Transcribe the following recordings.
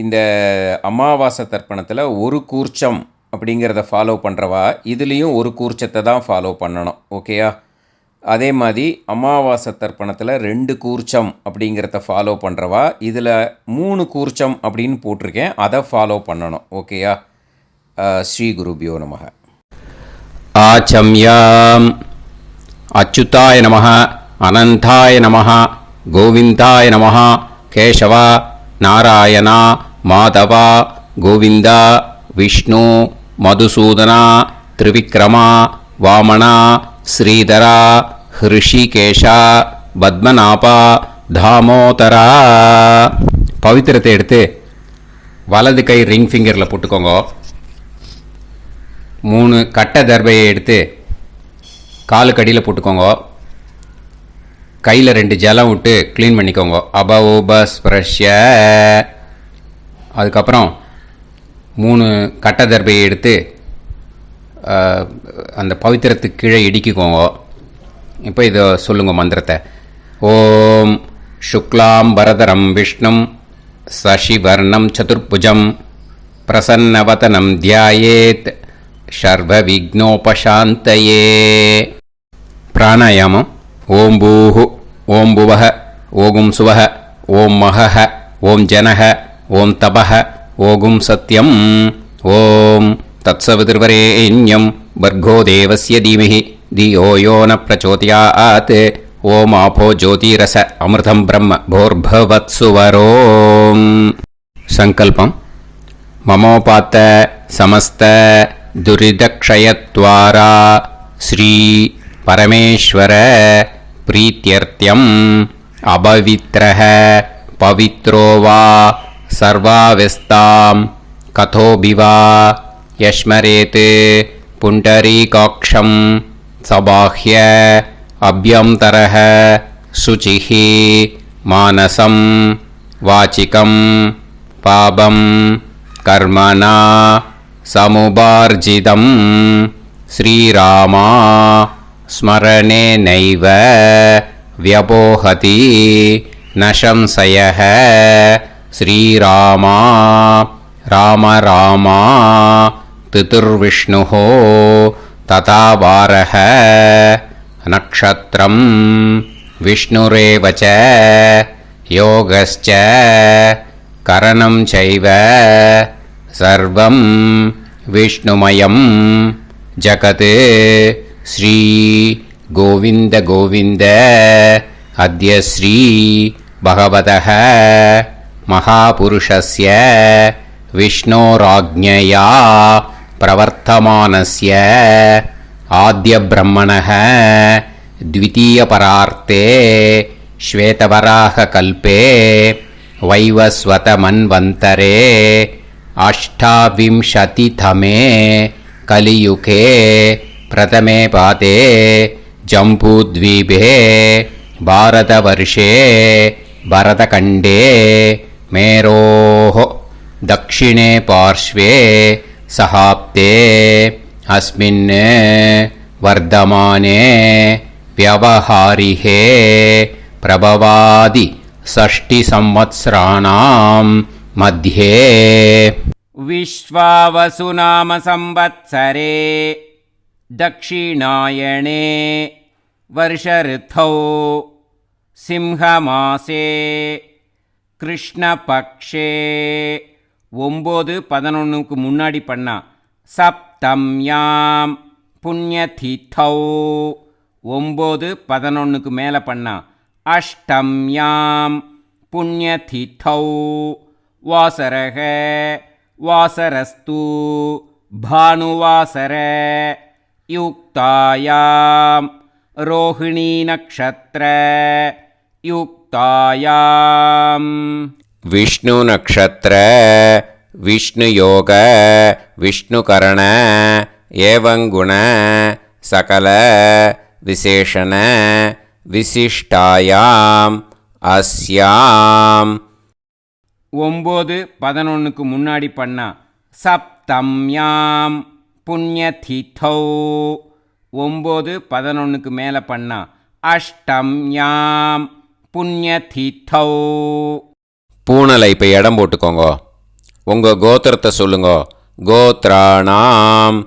இந்த அமாவாசை தர்ப்பணத்தில் ஒரு கூர்ச்சம் அப்படிங்கிறத ஃபாலோ பண்ணுறவா இதுலேயும் ஒரு கூர்ச்சத்தை தான் ஃபாலோ பண்ணணும். ஓகேயா? அதே மாதிரி அமாவாசை தர்ப்பணத்தில் 2 கூர்ச்சம் அப்படிங்கிறத ஃபாலோ பண்ணுறவா இதில் 3 கூர்ச்சம் அப்படின்னு போட்டிருக்கேன், அதை ஃபாலோ பண்ணணும். ஓகேயா? ஸ்ரீ குருபியோ நமக. ஆச்சம்யாம் அச்சுதாய நமஹ, அனந்தாய நமஹ, கோவிந்தாய நமஹ, கேசவா, நாராயணா, மாதவா, கோவிந்தா, விஷ்ணு, மதுசூதனா, திரிவிக்ரமா, வாமனா, ஸ்ரீதரா, ஹிருஷிகேஷா, பத்மநாபா, தாமோதரா. பவித்திரத்தை எடுத்து வலது கை ரிங் ஃபிங்கரில் போட்டுக்கோங்க. 3 கட்டை தர்பையை எடுத்து காலுக்கடியில் போட்டுக்கோங்க. கையில் 2 ஜலம் விட்டு க்ளீன் பண்ணிக்கோங்க. அபஓபஸ்பிரஷ்ய. அதுக்கப்புறம் 3 கட்டை தர்பையை எடுத்து அந்த பவித்திரத்துக்கு கீழே இடிக்கிக்கோங்க. இப்போ இதை சொல்லுங்க மந்திரத்தை. ஓம் சுக்லாம் பரதரம் விஷ்ணும் சசிவர்ணம் சதுர்புஜம் பிரசன்னவதனம் தியாயேத் சர்வ விக்னோபசாந்தயே. பிராணாயாமம். ஓம் பூஹு, ஓம் புவஹ, ஓகும் சுவஹ, ஓம் மஹஹ, ஓம் ஜனஹ, ஓம் தபஹ, ஓகும் சத்யம். ஓம் தத்சவிதுர்வரேண்யம் பர்கோ தேவஸ்ய தீமஹி தியோ யோ ந பிரச்சோதயாத். ஓம் ஆபோ ஜோதிரச அமிர்தம் பிரம்ம போர்பவத்சுவரோம். சங்கல்பம். மமோபாத்த சமஸ்த துரிதக்ஷயத்வாரா ஸ்ரீ பரமேஸ்வர பிரீத்யர்த்தியம் அபவித்ரஹ பவித்ரோ வா சர்வாவஸ்தாம் கதோபிவா யஸ்மரேத் புண்டரீகாக்ஷம் சபாஹ்ய அப்யந்தரஹ சுசிஹி மானசம் வாச்சிகம் பாபம் கர்மணா சமுபார்ஜிதம் ஸ்ரீராமா ஸ்மரணேனைவ வ்யபோஹதி நசம்சயஹ. ஸ்ரீராமா ராம ராமா திதுர்விஷ்ணுஹ ததா வாரஹ. நக்ஷத்ரம் விஷ்ணுரேவச யோகஸ்ச கரணம் சைவ சர்வம் விஷ்ணுமயம் ஜகத். ஸ்ரீ கோவிந்த கோவிந்த அத்ய ஸ்ரீ பகவதः மகாபுருஷஸ்ய விஷ்ணோராஜ்ஞயா பிரவர்த்தமானஸ்ய ஆத்ய பிரம்மணः த்விதீயபரார்த்தே ஸ்வேதவராக கல்பே வைவஸ்வத மன்வந்தரே அஷ்டாவிம்சதிதமே கலியுகே பிரதமே பாதே ஜம்பூத்வீபே பாரதவர்ஷே பரதகண்டே மேரோः தக்ஷிணே பார்ஷ்வே சஹாப்தே அஸ்மின் வர்தமானே व्यवहारिहे प्रभवादि षष्टि संवत्सराणां मध्ये विश्वावसु नाम संवत्सरे दक्षिणायणे वर्षऋतौ सिंहमासे कृष्णपक्षे 9-11க்கு முன்னாடி பண்ணா சப்தம்யாம் புண்ணியதிதௌ 9-11க்கு மேலே பண்ணா அஷ்டம்யாம் புண்ணியதிதௌ வாசரக வாசரஸ்து பானுவாசர யுக்தாயாம் ரோஹிணி நக்ஷத்ர யுக்தாயாம் विष्णु नक्षत्र विष्णु योग विष्णु करण एवं गुण सकल विशेषण विशिष्टायाम अस्याम 9-11க்கு முன்னாடி பண்ணா சப்தம்யாம் புண்ணியதிதௌ 9-11க்கு மேலே பண்ணா அஷ்டம்யாம் புண்ணியதிதௌ. பூனலை இப்போ இடம் போட்டுக்கோங்க. உங்கள் கோத்திரத்தை சொல்லுங்க. கோத்ராணாம்.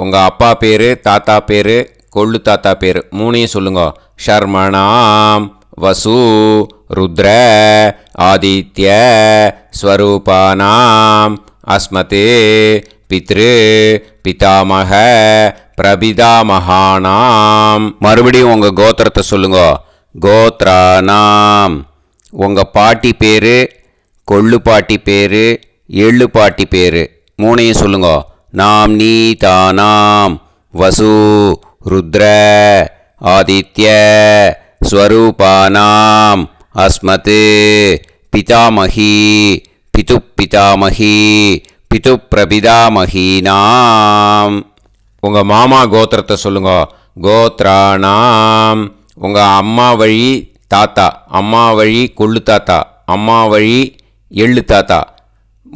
உங்கள் அப்பா பேர், தாத்தா பேர், கொள்ளு தாத்தா பேர் மூணையும் சொல்லுங்க. ஷர்மணாம் வசு ருத்ர ஆதித்ய ஸ்வரூபானாம் அஸ்மதே பித்ரு பிதாமக பிரபிதாமகானாம். மறுபடியும் உங்கள் கோத்திரத்தை சொல்லுங்க. கோத்ரானாம். உங்கள் பாட்டி பேர், கொள்ளு பாட்டி பேர், எள்ளு பாட்டி பேர் மூணையும் சொல்லுங்க. நாம் நீ தானாம் வசு ருத்ர ஆதித்ய ஸ்வரூபானாம் அஸ்மத் பிதாமகி பிது பிதாமகி பிது பிரபிதாமகீனாம். உங்கள் மாமா கோத்திரத்தை சொல்லுங்க. கோத்ரானாம். உங்கள் அம்மா வழி தாத்தா, அம்மா வழி கொள்ளு தாத்தா, அம்மா வழி எள்ளு தாத்தா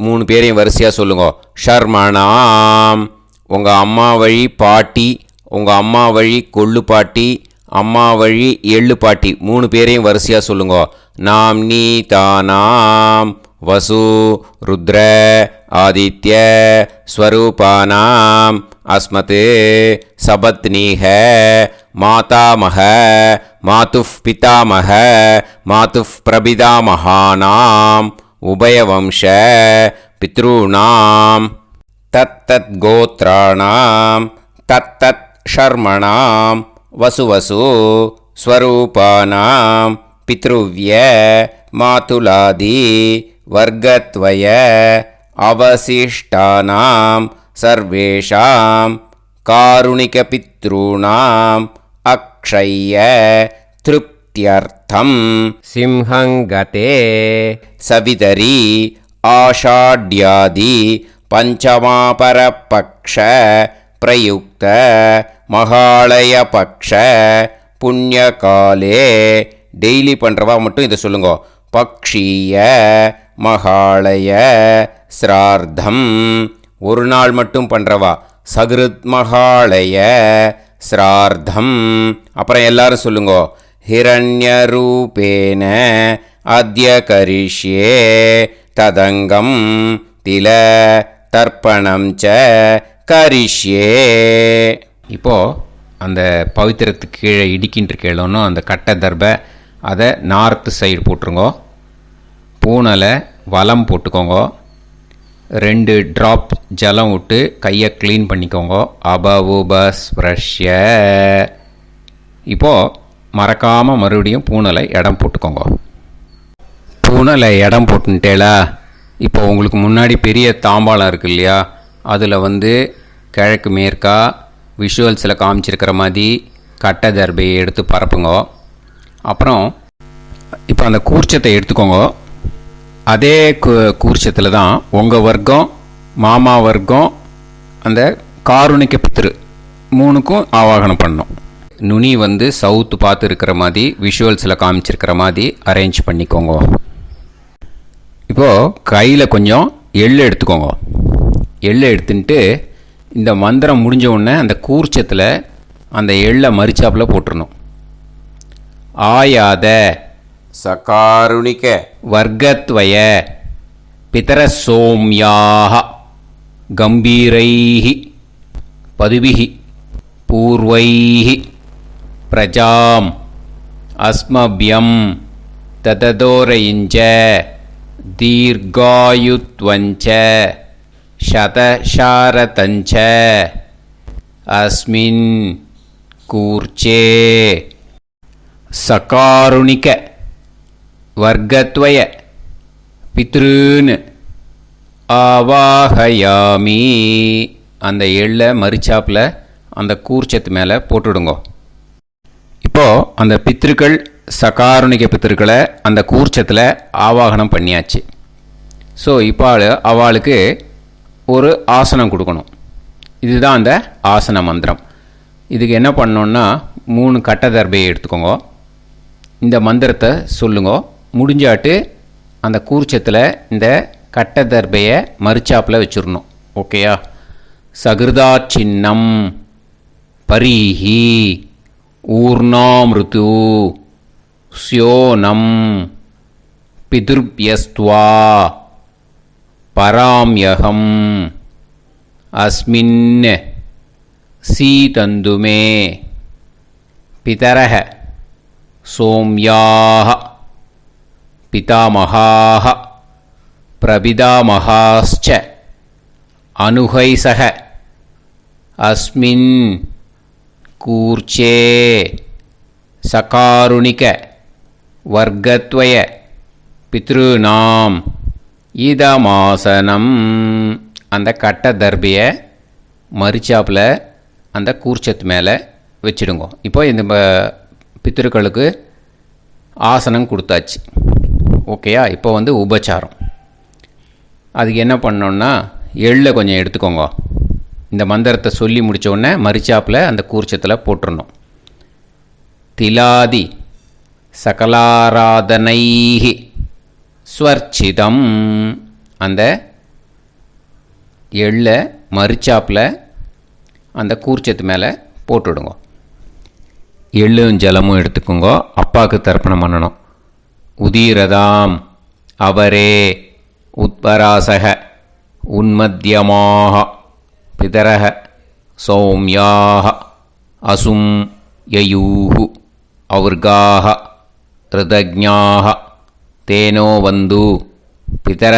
மூணு பேரையும் வரிசையாக சொல்லுங்க. ஷர்மணாம். உங்கள் அம்மா வழி பாட்டி, உங்கள் அம்மா வழி கொள்ளு பாட்டி, அம்மா வழி எள்ளு பாட்டி மூணு பேரையும் வரிசையாக சொல்லுங்க. நாம் நீ தானாம் வசு ருத்ர ஆதித்ய ஸ்வரூபானாம் அஸ்மத் சபத்னீஹ மாதாமக மாதுஃப் பிதாமக மாதுஃப் பிரபிதாமகானாம் உபயவம்ச பித்ருணாம் தத்தத் கோத்ராணாம் தத்தத் ஷர்மணாம் வசுவசு ஸ்வரூபானாம் பித்ருவ்ய மாதுலாதி வர்க்கத்வய அவசிஷ்டானாம் சர்வேஷாம் காருணிகபித்ருணாம் அக்ஷய்ய திருப்தியர்த்தம் சிம்ஹங்கதே சவிதரி ஆஷாட்யாதி பஞ்சமாபரபக்ஷ பிரயுக்த மகாலய பக்ஷ புண்ணியகாலே. டெய்லி பண்ணுறவா மட்டும் இதை சொல்லுங்க. பக்ஷீய மகாலய ஸ்ரார்த்தம். ஒரு நாள் மட்டும் பண்ணுறவா சகிருத் மகாலய ஸ்ரார்த்தம். அப்புறம் எல்லாரும் சொல்லுங்க. ஹிரண்யரூபேன அத்ய கரிஷ்யே ததங்கம் தில தர்ப்பணம் ச கரிஷ்யே. இப்போது அந்த பவித்திரத்துக்கு கீழே இடிக்கின்ற கேளோன்னு அந்த கட்டை தர்பை அதை நார்த்து சைடு போட்டுருங்க. பூனலை வலம் போட்டுக்கோங்க. 2 ட்ராப் ஜலம் விட்டு கையை க்ளீன் பண்ணிக்கோங்க. அபவுபஸ்ப்ரஷ்ய. இப்போது மறக்காமல் மறுபடியும் பூனலை இடம் போட்டுக்கோங்க. பூனலை இடம் போட்டுட்டேலா. இப்போ உங்களுக்கு முன்னாடி பெரிய தாம்பாளம் இருக்குது இல்லையா, அதில் கிழக்கு மேற்கா விஷுவல்ஸில் காமிச்சிருக்கிற மாதிரி கட்டை தர்பையை எடுத்து பரப்புங்க. அப்புறம் இப்போ அந்த கூர்ச்சத்தை எடுத்துக்கோங்க. அதே கூர்ச்சத்தில் தான் உங்கள் வர்க்கம், மாமா வர்க்கம், அந்த காருணிக பித்ரு மூணுக்கும் ஆவாகனம் பண்ணணும். நுனி சவுத்து பார்த்து இருக்கிற மாதிரி விஷுவல்ஸில் காமிச்சிருக்கிற மாதிரி அரேஞ்ச் பண்ணிக்கோங்க. இப்போது கையில் கொஞ்சம் எள்ளு எடுத்துக்கோங்க. எள்ளு எடுத்துட்டு இந்த மந்திரம் முடிஞ்ச உடனே அந்த கூர்ச்சத்தில் அந்த எள்ளை மரிச்சாப்பில் போட்டுடணும். ஆயாத சகாருணிக வர்க்கத்வய பிதர சோம்யாக கம்பீரைஹி பதுபிஹி பூர்வைஹி பிரஜாம் அஸ்மபியம் தததோரயிஞ்ச தீர்காயுத்வஞ்ச சதசாரதஞ்ச அஸ்மின் கூர்ச்சே சகாருணிக வர்க்கத்வய பித்ருன்னு ஆவாஹயாமி. அந்த எள்ளை மரிச்சாப்பில் அந்த கூர்ச்சத்து மேலே போட்டுடுங்க. இப்போது அந்த பித்ருக்கள், சகாருணிக பித்ருக்களை அந்த கூர்ச்சத்தில் ஆவாகனம் பண்ணியாச்சு. ஸோ இப்போ அவளுக்கு ஒரு ஆசனம் கொடுக்கணும். இதுதான் அந்த ஆசன மந்திரம். இதுக்கு என்ன பண்ணோன்னா 3 கட்டை தர்பையை எடுத்துக்கோங்க. இந்த மந்திரத்தை சொல்லுங்க. முடிஞ்சாட்டு அந்த கூர்ச்சத்தில் இந்த கட்டை தர்பையை மரிச்சாப்பில் வச்சிடணும். ஓகேயா? சகிருதா சின்னம் பரீஹி ஊர்ணாமிருது ஸ்யோனம் பிதுர்பியஸ்துவா பராம்யகம் அஸ்மின் சீதந்துமே பிதரஹ சோம்யாஹ பிதாமகாஹ பிரபிதாமகாஸ்ச அனுகைசக அஸ்மின் கூர்ச்சே சகாருணிக வர்க்கத்வய பித்ருநாம் இதமாசனம். அந்த கட்ட தர்பியை மரிச்சாப்பில் அந்த கூர்ச்சத்து மேலே வச்சுடுங்க. இப்போ இந்த பித்ருக்களுக்கு ஆசனம் கொடுத்தாச்சு. ஓகேயா? இப்போ உபச்சாரம். அதுக்கு என்ன பண்ணோன்னா எள்ளை கொஞ்சம் எடுத்துக்கோங்க. இந்த மந்திரத்தை சொல்லி முடித்த உடனே மரிச்சாப்பில் அந்த கூர்ச்சத்தில் போட்டுடணும். திலாதி சகலாராதனைஹி ஸ்வர்ச்சிதம். அந்த எள்ளை மரிச்சாப்பில் அந்த கூர்ச்சத்து மேலே போட்டுவிடுங்க. எள்ளும் ஜலமும் எடுத்துக்கோங்க. அப்பாவுக்கு தர்ப்பணம் பண்ணணும். உதீரதாம் அவரே உத்பராசக உன்மத்தியமாக பிதரஹ சௌம்யாக அசும் யயூஹு அவுர்காஹ ரிதஜ்ஞாஹ தேனோ வந்து பிதர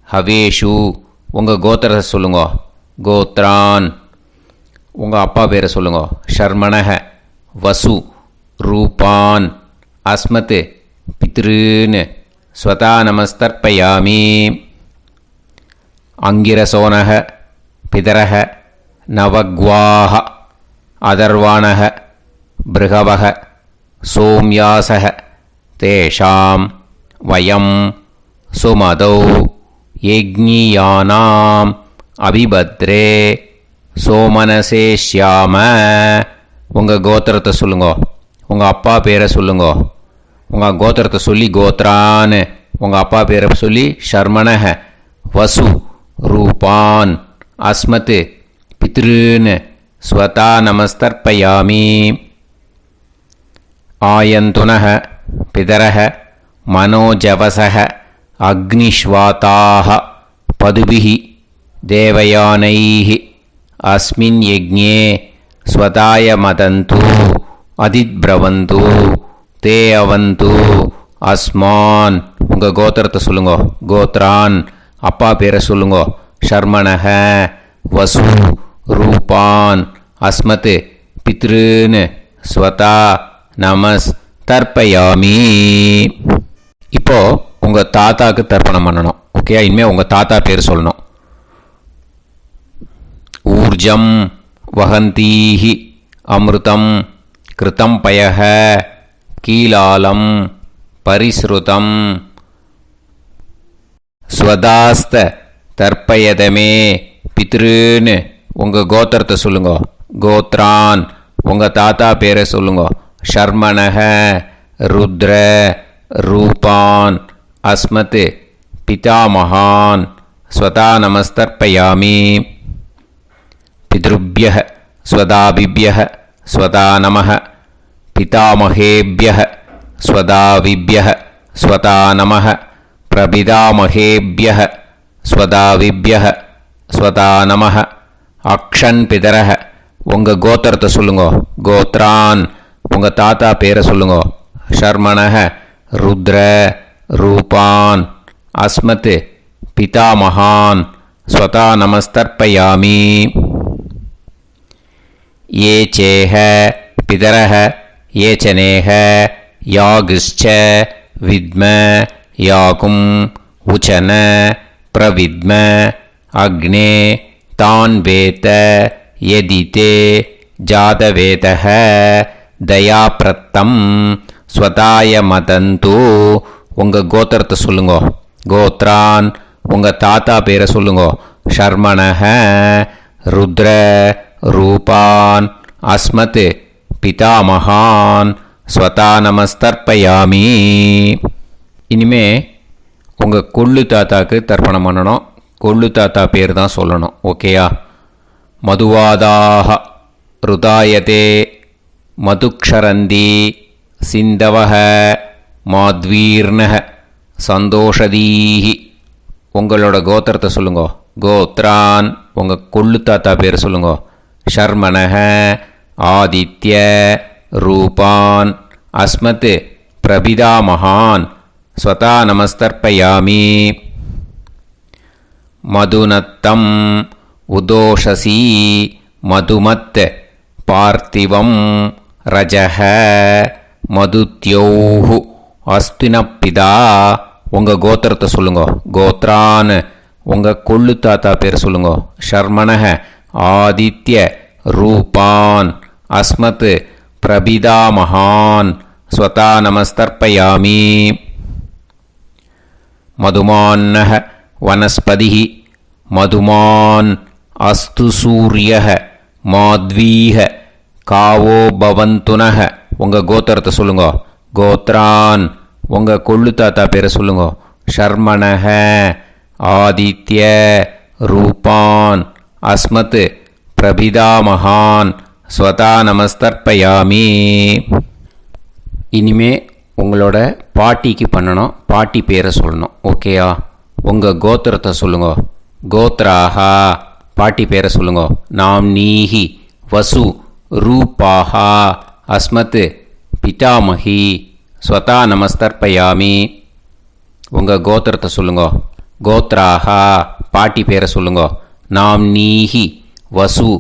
ஹவேஷு. உங்கள் கோத்திரத்தை சொல்லுங்க. கோத்ரான். உங்கள் அப்பா பேரை சொல்லுங்க. ஷர்மணஹ வசு ரூபான் அஸ்மத் பித்ருன்னு ஸ்வதா நமஸ்தர்ப்பயாமி. அங்கிரசோனஹ பிதரஹ நவக்வாஹ அதர்வாணஹ பிருகவஹ சோம்யாசஹ தேஷாம் வயம் சுமதௌ யஜ்ஞியானாம் அபிபத்ரே சோமனசேஷ்யாம. உங்கள் கோத்திரத்தை சொல்லுங்க. உங்கள் அப்பா பேரை சொல்லுங்க. உங்கள் கோத்திரத்தை சொல்லி கோத்ரான்னு, உங்கள் அப்பா பேரை சொல்லி ஷர்மணஹ வசு ரூபான் அஸ்மத் பித்ருன்னு ஸ்வதா நமஸ்தர்ப்பயாமி. ஆயந்துனஹ பிதரஹ மனோஜவசஹ அக்னிஷ்வாதாஹ பதுபிஹி தேவயானைஹி அஸ்மின் யஜ்ஞே ஸ்வதாய மதந்து அதித்ப்ரவந்து தே அவந்து அஸ்மான். உங்கள் கோத்திரத்தை சொல்லுங்க. கோத்ரான். அப்பா பேரை சொல்லுங்க. ஷர்மணஹ வசு ரூபான் அஸ்மத் பித்ருன்னு ஸ்வதா நமஸ் தர்ப்பயாமி. இப்போது உங்கள் தாத்தாவுக்கு தர்ப்பணம் பண்ணணும். ஓகே? இனிமேல் உங்கள் தாத்தா பேர் சொல்லணும். ஊர்ஜம் வஹந்தீஹி அமிர்தம் கிருதம் பயஹ கீலாலம் பரிஸ்ருதம் ஸ்வதாஸ்த தர்ப்பயதமே பித்ருன்னு. உங்கள் கோத்திரத்தை சொல்லுங்க. கோத்ரான். உங்கள் தாத்தா பேரை சொல்லுங்க. ஷர்மணஹ ருத்ர ரூபான் அஸ்மத் பிதாமகான் ஸ்வதா நமஸ்தர்ப்பயாமி. பித்ருப்யஹ ஸ்வதாபிப்யஹ ஸ்வதா நமஹ பிதாமகேப்யஹ ஸ்வதாவிப்யஹ ஸ்வதா நமஹ பிரபிதாமகேப்யஹ ஸ்வதாவிப்யஹ ஸ்வதா நமஹ. அக்ஷன் பிதரஹ. உங்கள் கோத்திரத்தை சொல்லுங்க. கோத்ரான். உங்கள் தாத்தா பேரை சொல்லுங்க. ஷர்மணஹ ருத்ர ரூபான் அஸ்மத் பிதாமகான் ஸ்வதா நமஸ்தர்ப்பயாமி. ये चेह पितरः ये च नेह यागश्च विद्म याकुं उचन प्रविद्म अग्ने तान् वेत यदिते जातवेतः दयाप्रत्तं स्वताय मदन्तु. உங்கள் கோத்திரத்தை சொல்லுங்க. கோத்ரான். உங்கள் தாத்தா பேரை சொல்லுங்க. ஷர்மணஹ ருத்ர ரூபான் அஸ்மத் பிதாமகான் ஸ்வதா நமஸ்தர்ப்பயாமி. இனிமே உங்கள் கொள்ளு தாத்தாக்கு தர்ப்பணம் பண்ணணும். கொள்ளு தாத்தா பேர் தான் சொல்லணும். ஓகேயா? மதுவாதாக ருதாயதே மதுக்ஷரந்தி சிந்தவஹ மாத்வீர்ணஹ சந்தோஷதீஹி உங்களோட கோத்திரத்தை சொல்லுங்க. கோத்ரான் உங்கள் கொள்ளு தாத்தா பேர் சொல்லுங்க. ஷர்மணஹ ஆதித்ய ரூபான் அஸ்மத் பிரபிதாமகான் ஸ்வதா நமஸ்தர்ப்பயாமி. மதுநத்தம் உதோஷசி மதுமத் பார்த்திவம் ரஜஹ மதுத்யோஹு அஸ்தினப்பிதா உங்கள் கோத்திரத்தை சொல்லுங்க. கோத்ரான் உங்கள் கொள்ளு தாத்தா பேர் சொல்லுங்க. ஷர்மணஹ ஆதித்ய ரூபான் அஸ்மத் பிரபிதாமகான் ஸ்வதா நமஸ்தர்ப்பயாமி. மதுமான்னஹ வனஸ்பதிः மதுமான் அஸ்து சூரியः மாத்வீஹ காவோ பவந்துனஹ உங்கள் கோத்திரத்தை சொல்லுங்க. கோத்ரான் உங்கள் கொள்ளு தாத்தா பேரை சொல்லுங்க. ஷர்மணஹ ஆதித்ய ரூபான் அஸ்மத் பிரபிதாமகான் ஸ்வதா நமஸ்தர்ப்பயாமி. இனிமே உங்களோட பாட்டிக்கு பண்ணணும். பாட்டி பேரை சொல்லணும். ஓகேயா? உங்கள் கோத்திரத்தை சொல்லுங்க. கோத்ராஹா பாட்டி பேரை சொல்லுங்க. நாம்னீஹி வசு ரூபாஹா அஸ்மத் பிதாமஹி ஸ்வதா நமஸ்தர்ப்பயாமி. உங்கள் கோத்திரத்தை சொல்லுங்க. கோத்ராஹா பாட்டி பேரை சொல்லுங்க. நாம்னீஹி வசு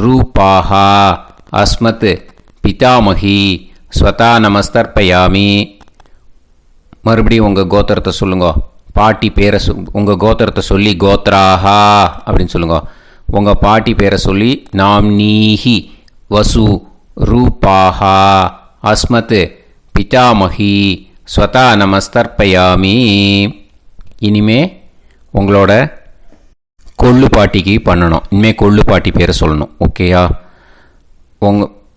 ரூபாஹா அஸ்மத் பிதாமஹி ஸ்வதா நமஸ்தர்ப்பயாமி. மறுபடியும் உங்கள் கோத்திரத்தை சொல்லுங்க. பாட்டி பேரை உங்கள் கோத்திரத்தை சொல்லி கோத்ராஹா அப்படின்னு சொல்லுங்க. உங்கள் பாட்டி பேரை சொல்லி நாம்னீஹி வசு ரூபாஹா அஸ்மத் பிதாமஹி ஸ்வதா நமஸ்தர்ப்பயாமி. இனிமே உங்களோட கொள்ளு பாட்டிக்கு பண்ணணும். இனிமேல் கொள்ளு பாட்டி பேரை சொல்லணும். ஓகேயா?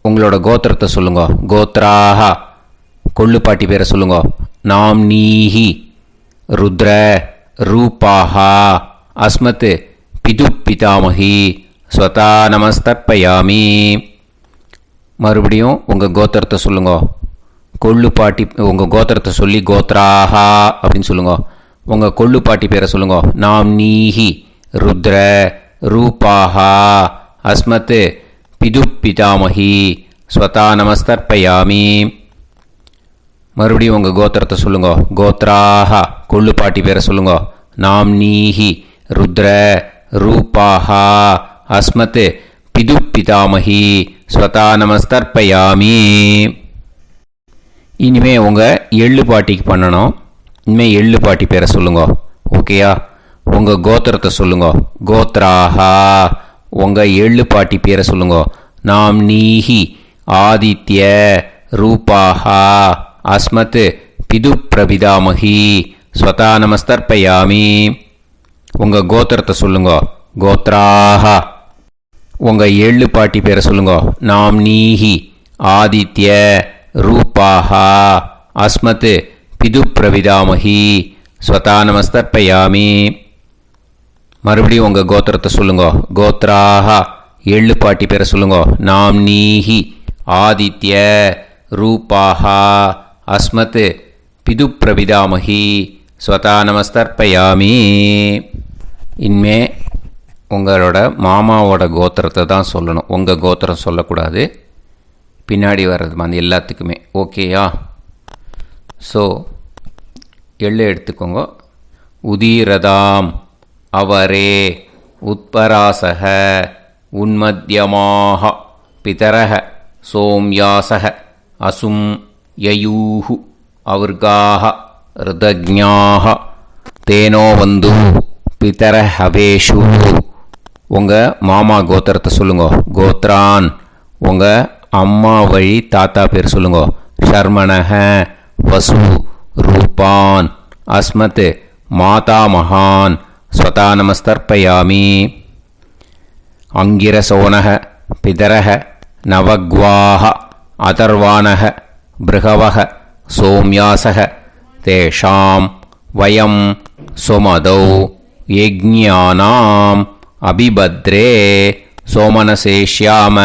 உங்களோட கோத்திரத்தை சொல்லுங்க. கோத்ராஹா கொள்ளு பாட்டி பேரை சொல்லுங்க. நாம்னீஹி ருத்ர ரூபாஹா அஸ்மத் பிது பிதாமஹி ஸ்வதா நமஸ்தர்ப்பயாமி. மறுபடியும் உங்கள் கோத்திரத்தை சொல்லுங்க. கொள்ளு பாட்டி உங்கள் கோத்திரத்தை சொல்லி கோத்ராஹா அப்படின்னு சொல்லுங்க. உங்கள் கொள்ளு பாட்டி பேரை சொல்லுங்க. நாம்னீஹி ருத்ர ரூபாஹா அஸ்மத் பிது பிதாமஹி ஸ்வதா நமஸ்தர்ப்பயாமி. மறுபடியும் உங்கள் கோத்திரத்தை சொல்லுங்க. கோத்ராஹா கொள்ளு பாட்டி பேரை சொல்லுங்க. நாம்னீஹி ருத்ர ரூபாஹா அஸ்மத் பிது பிதாமஹி ஸ்வதா நமஸ்தர்ப்பயாமி. இனிமே உங்கள் எள்ளு பாட்டிக்கு பண்ணணும். இனிமேல் எள்ளு பாட்டி பேரை சொல்லுங்க. ஓகேயா? உங்கள் கோத்திரத்தை சொல்லுங்க. கோத்ராஹா உங்கள் எள்ளு பாட்டி பேரை சொல்லுங்க. நாம்னீஹி ஆதித்ய ரூபாஹா அஸ்மத் பிது பிரபிதாமஹி ஸ்வதா நமஸ்தர்ப்பயாமி. உங்கள் கோத்திரத்தை சொல்லுங்க. கோத்ராஹா உங்கள் எள்ளு பாட்டி பேரை சொல்லுங்க. நாம்னீஹி ஆதித்ய ரூபாஹா அஸ்மத் பிது பிரபிதாமஹி ஸ்வதா நமஸ்தர்ப்பயாமி. மறுபடியும் உங்கள் கோத்திரத்தை சொல்லுங்க. கோத்ராஹா எள்ளு பாட்டி பேரை சொல்லுங்க. நாம்னீஹி ஆதித்ய ரூபாஹா அஸ்மத் பிது பிரபிதாமஹி ஸ்வதா நமஸ்தர்ப்பயாமி. இனிமே உங்களோட மாமாவோட கோத்திரத்தை தான் சொல்லணும். உங்கள் கோத்திரம் சொல்லக்கூடாது. பின்னாடி வர்றது மாதிரி எல்லாத்துக்குமே. ஓகேயா? ஸோ எள்ளு எடுத்துக்கோங்க. உதீரதாம் அவரே உத்பராசக உன்மத்யமாக பிதரக சோம்யாசக அசும் யயூஹு அவர்காக ருதஜ்ஞாக தேனோ வந்து பிதர ஹவேஷு. உங்கள் மாமா கோத்திரத்தை சொல்லுங்க. கோத்ரான் உங்கள் அம்மா வழி தாத்தா பேர் சொல்லுங்க. ஷர்மணஹ வசு ரூபான் அஸ்மத் மாதாமகான் ஸ்வதா நமஸ்தர்ப்பயாமி. அங்கிரசோனஹ பிதரஹ நவக்வாஹ அதர்வாணஹ பிருகவஹ சோம்யாசஹ தேஷாம் வயம் சுமதௌ யஜ்ஞானாம் அபிபத்ரே சோமனசேஷ்யாம.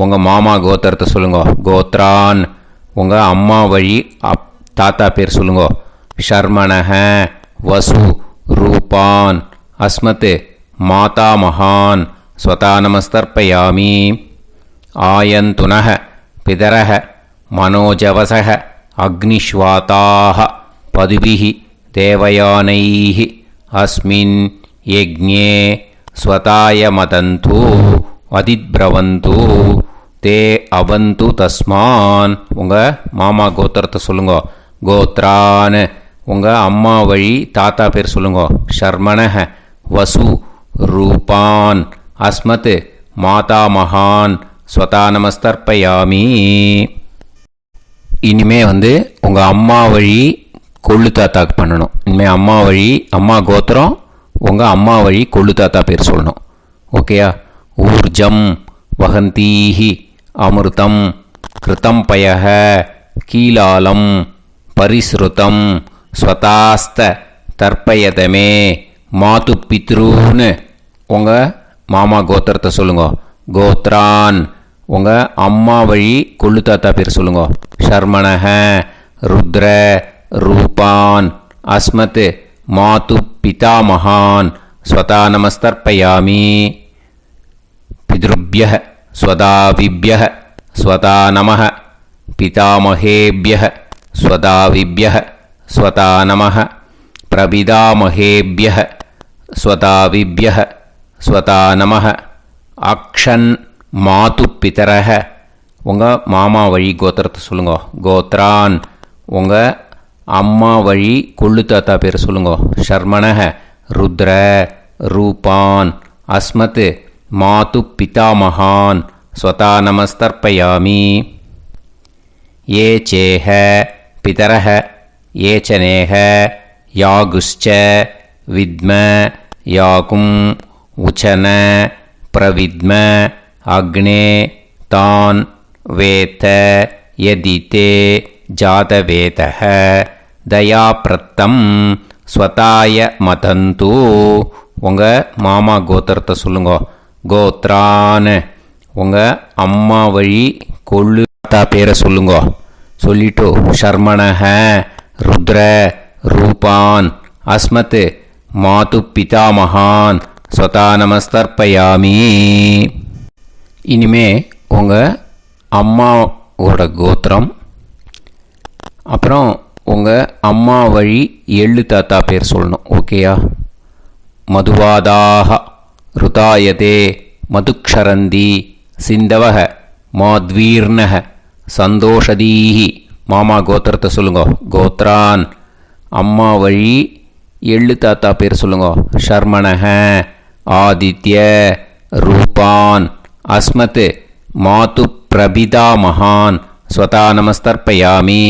உங்கள் மாமா கோத்திரத்தை சொல்லுங்க. கோத்ரான் உங்கள் அம்மா வழி தாத்தா பேர் சொல்லுங்க. ஷர்மணஹ வசு रूपान् अस्मत् मातामहान् स्वतानमस्तर्पयामि आयन्तु नः पितरः मनोजवसः अग्निश्वाताः पदुभिः देवयानैः अस्मिन् यज्ञे स्वताय मदन्तु அதிப்ரவந்து தே அவந்து தஸ்மான். உங்கள் மாமா கோத்திரத்தை சொல்லுங்க. கோத்ரான் உங்கள் அம்மா வழி தாத்தா பேர் சொல்லுங்க. ஷர்மணஹ வசு ரூபான் அஸ்மத் மாதாமகான் ஸ்வதானமஸ்தர்ப்பயாமி. இனிமே உங்கள் அம்மா வழி கொள்ளு தாத்தாக்கு பண்ணணும். இனிமேல் அம்மா வழி அம்மா கோத்திரம் உங்கள் அம்மா வழி கொள்ளு தாத்தா பேர் சொல்லணும். ஓகேயா? ஊர்ஜம் வகந்தீஹி அமிர்தம் கிருதம் பயஹ கீலாலம் பரிஸ்ருதம் ஸ்வதாஸ்த தர்ப்பயதமே மாது பித்ரூன்னு உங்கள் மாமா கோத்திரத்தை சொல்லுங்க. கோத்ரான் உங்கள் அம்மா வழி கொள்ளு தாத்தா பேர் சொல்லுங்க. ஷர்மணஹ ருத்ர ரூபான் அஸ்மத் மாது பிதாமகான் ஸ்வதானமஸ்தர்ப்பயாமி. பித்ருभ्यः स्वदाविभ्यः स्वता नमः पितामहेभ्यः स्वदाविभ्यः स्वता नमः प्रपितामहेभ्यः स्वदाविभ्यः स्वता नमः अक्षन् मातुपितरः உங்கள் மாமா வழி கோத்திரத்தை சொல்லுங்க. கோத்ரான் உங்கள் அம்மா வழி கொள்ளு தாத்தா பேர் சொல்லுங்க. ஷர்மணஹ ருத்ர ரூபான் அஸ்மத் மாது பிதாமகான் ஸ்வதானமஸ்தர்ப்பயாமி. ये चेह पितरः ये च नेह यागुश्च विद्म याकुं उचन प्रविद्म अग्ने तान् वेत यदिते जातवेतः दयाप्रत्तं स्वताय मदन्तु. உங்கள் மாமா கோத்திரத்தை சொல்லுங்க. கோத்ரான் உங்கள் அம்மா வழி கொள்ளு தாத்தா பேரை சொல்லுங்க. சொல்லிட்டு ஷர்மணஹ ருத்ர ரூபான் அஸ்மத் மாது பிதாமகான் ஸ்வதானமஸ்தர்ப்பயாமி. இனிமே உங்கள் அம்மாவோட கோத்திரம் அப்புறம் உங்கள் அம்மா வழி எள்ளு தாத்தா பேர் சொல்லணும். ஓகேயா? மதுவாதாக ருதாயதே மதுக்ஷரந்தி சிந்தவக மாத்வீர்ணக சந்தோஷதீஹி. மாமா கோத்திரத்தை சொல்லுங்க. கோத்ரான் அம்மா வழி எள்ளு தாத்தா பேர் சொல்லுங்க. ஷர்மணஹ ஆதித்ய ரூபான் அஸ்மத் மாது பிரபிதாமகான் ஸ்வதானமஸ்தர்ப்பயாமி.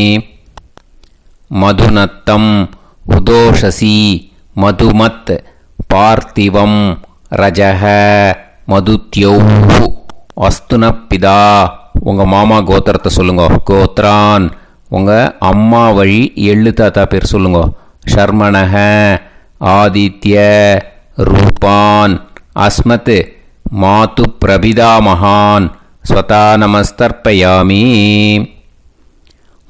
மதுநத்தம் உதோஷசி மதுமத் பார்த்திவம் ரஜஹ மதுத்யௌஹு அஸ்துனப்பிதா. உங்கள் மாமா கோத்திரத்தை சொல்லுங்க. கோத்ரான் உங்கள் அம்மா வழி எள்ளு தாத்தா பேர் சொல்லுங்க. ஷர்மணஹ ஆதித்ய ரூபான் அஸ்மத் மாது பிரபிதாமகான் ஸ்வதானமஸ்தர்ப்பயாமி.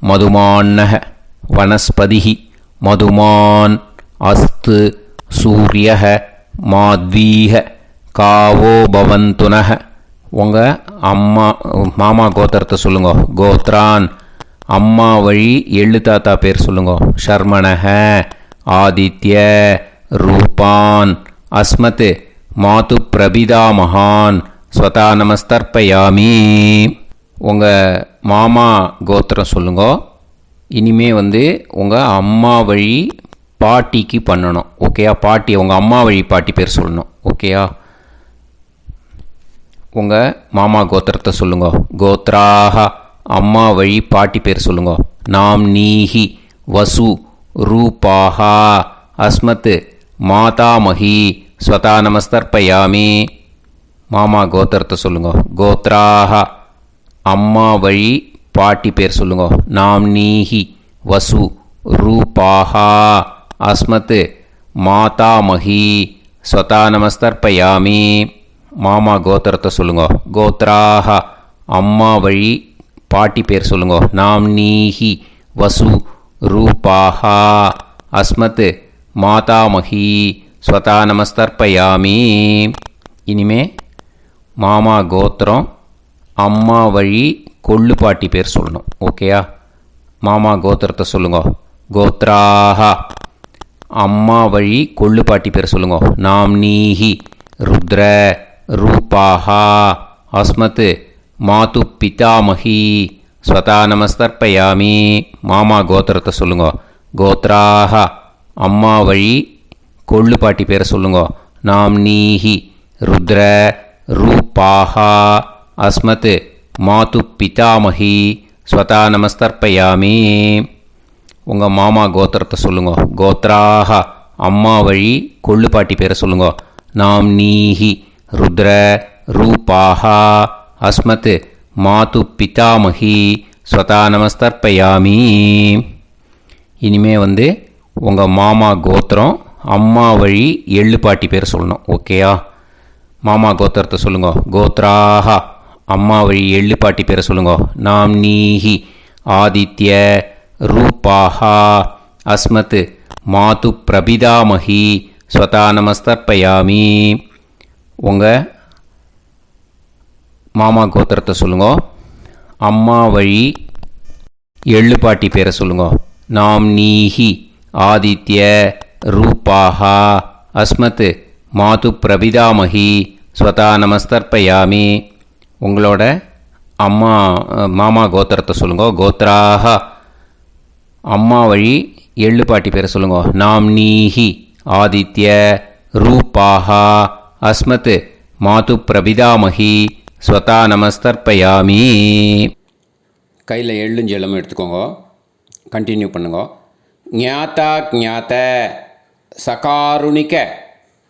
மதுமான்னஹ வனஸ்பதிஹி மதுமான் அஸ்து சூரியஹ மாத்வீஹ காவோ பவந்துனஹ. உங்கள் மாமா கோத்திரத்தை சொல்லுங்க. கோத்ரான் அம்மா வழி எள்ளு தாத்தா பேர் சொல்லுங்க. ஷர்மணஹ ஆதித்ய ரூபான் அஸ்மத் மாது பிரபிதாமகான் ஸ்வதானமஸ்தர்ப்பயாமி. உங்கள் மாமா கோத்திரம் சொல்லுங்க. இனிமே உங்கள் அம்மா வழி பாட்டிக்கு பண்ணணும். ஓகேயா? பாட்டி உங்கள் அம்மா வழி பாட்டி பேர் சொல்லணும். ஓகேயா? உங்கள் மாமா கோத்திரத்தை சொல்லுங்க. கோத்ராக அம்மா வழி பாட்டி பேர் சொல்லுங்க. நாம் நீஹி வசு ரூபாஹா அஸ்மத் மாதாமஹி ஸ்வதானமஸ்தர்ப்பயாமி. மாமா கோத்திரத்தை சொல்லுங்க. கோத்ராக அம்மா வழி பாட்டி பேர் சொல்லுங்க. நாம் நீஹி வசு ரூபாஹா அஸ்மத் மாதாமஹி ஸ்வதானமஸ்தர்ப்பயாமி. மாமா கோத்திரத்தை சொல்லுங்க. கோத்ராக அம்மா வழி பாட்டி பேர் சொல்லுங்க. நாம் நீஹி வசு ரூபாஹா அஸ்மத் மாதாமகி ஸ்வதா நமஸ்தர்ப்பயாமி. இனிமே மாமா கோத்திரம், அம்மா வழி கொள்ளு பாட்டி பேர் சொல்லணும். ஓகேயா? மாமா கோத்திரத்தை சொல்லுங்க. கோத்ராஹா. அம்மா வழி கொள்ளு பாட்டி பேர் சொல்லுங்க. நாம்னீஹி ருத்ர ரூபாஹா அஸ்மத் மாது பிதாமகி ஸ்வதா நமஸ்தர்ப்பயாமி. மாமா கோத்திரத்தை சொல்லுங்க. கோத்ராஹா. அம்மா வழி கொள்ளு பாட்டி பேரை சொல்லுங்க. நாம்னீஹி ருத்ர ரூபாஹா அஸ்மத் மாது பிதாமகி ஸ்வதா நமஸ்தர்ப்பயாமி. உங்கள் மாமா கோத்திரத்தை சொல்லுங்க. கோத்ராஹா. அம்மா வழி கொள்ளு பாட்டி பேரை சொல்லுங்க. நாம்னீஹி ருத்ர ரூபாஹா அஸ்மத் மாது பிதாமகி ஸ்வதா நமஸ்தர்ப்பயாமி. இனிமே உங்கள் மாமா கோத்திரம், அம்மா வழி எள்ளு பாட்டி பேர் சொல்லணும். ஓகேயா? மாமா கோத்திரத்தை சொல்லுங்க. கோத்ராஹா. அம்மா வழி எள்ளு பாட்டி பேரை சொல்லுங்க. நாம்னீஹி ஆதித்ய ரூபாஹா அஸ்மத் மாது பிரபிதாமகி ஸ்வதா நமஸ்தர்ப்பயாமி. உங்கள் மாமா கோத்திரத்தை சொல்லுங்க. அம்மா வழி எள்ளு பாட்டி பேரை சொல்லுங்க. நாம்னீஹி ஆதித்ய ரூபாஹா அஸ்மத் மாது பிரபிதாமகி ஸ்வதா நமஸ்தர்ப்பயாமி. உங்களோட மாமா கோத்திரத்தை சொல்லுங்க. கோத்ராஹா. அம்மா வழி எள்ளு பாட்டி பேரை சொல்லுங்க. நாம்னீஹி ஆதித்ய ரூபாஹா அஸ்மத் மாது பிரபிதாமகி ஸ்வதா நமஸ்தர்ப்பயாமி. கையில் எள்ளும் ஜலமும் எடுத்துக்கோங்க. கண்டினியூ பண்ணுங்க. ஞாதா ஞாத சகாருணிக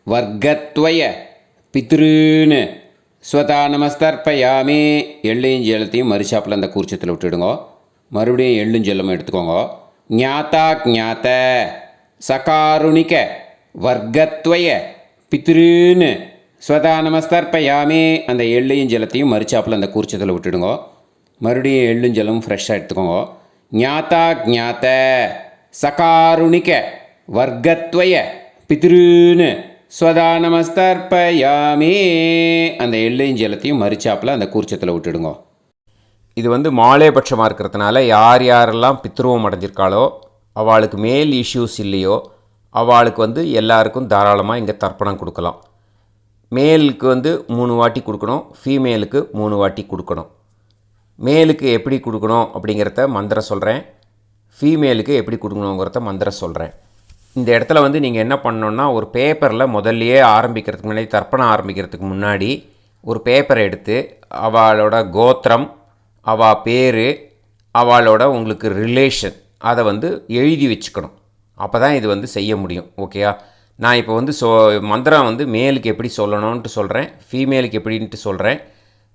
வர்க்கத்வய பித்ருன்னு ஸ்வதா நமஸ்தர்ப்பயாமி. எள்ளையும் ஜலத்தையும் மறுச்சாப்பில் அந்த கூர்ச்சத்தில் விட்டுடுங்க. மறுபடியும் எள்ளும் ஜலமும் எடுத்துக்கோங்க. ஞாதா ஞாத சகாருணிக வர்க்கத்வய பித்ருன்னு ஸ்வதா நமஸ்தர்ப்பயாமி. அந்த எள்ளையும் ஜலத்தையும் மறுச்சாப்பில் அந்த கூர்ச்சத்தில் விட்டுடுங்க. மறுபடியும் எள்ளும் ஜலமும் ஃப்ரெஷ்ஷாக எடுத்துக்கோங்க. ஞாதா ஞாத சகாருணிக வர்க்கத்வய பித்ருன்னு ஸ்வதா நமஸ்தர்ப்பயாமி. அந்த எள்ளையும் ஜலத்தையும் மறுச்சாப்பில் அந்த கூர்ச்சத்தில் விட்டுடுங்க. இது மாலேபட்சமாக இருக்கிறதுனால யார் யாரெல்லாம் பித்ருவம் அடைஞ்சிருக்காளோ, அவளுக்கு மேல் இஷ்யூஸ் இல்லையோ, அவளுக்கு எல்லாருக்கும் தாராளமாக இங்கே தர்ப்பணம் கொடுக்கலாம். மேலுக்கு 3 வாட்டி கொடுக்கணும், ஃபீமேலுக்கு 3 வாட்டி கொடுக்கணும். மேலுக்கு எப்படி கொடுக்கணும் அப்படிங்கிறத மந்திரம் சொல்கிறேன், ஃபீமேலுக்கு எப்படி கொடுக்கணுங்கிறத மந்திரம் சொல்கிறேன். இந்த இடத்துல நீங்கள் என்ன பண்ணணுன்னா, ஒரு பேப்பரில் முதல்லையே ஆரம்பிக்கிறதுக்கு முன்னாடி, தர்ப்பணம் ஆரம்பிக்கிறதுக்கு முன்னாடி ஒரு பேப்பரை எடுத்து அவளோட கோத்திரம், அவள் பேர், அவளோட உங்களுக்கு ரிலேஷன், அதை எழுதி வச்சுக்கணும். அப்போ தான் இது செய்ய முடியும். ஓகேயா? நான் இப்போ மந்திரம் மேலுக்கு எப்படி சொல்லணும்ன்ட்டு சொல்கிறேன், ஃபீமேலுக்கு எப்படின்ட்டு சொல்கிறேன்.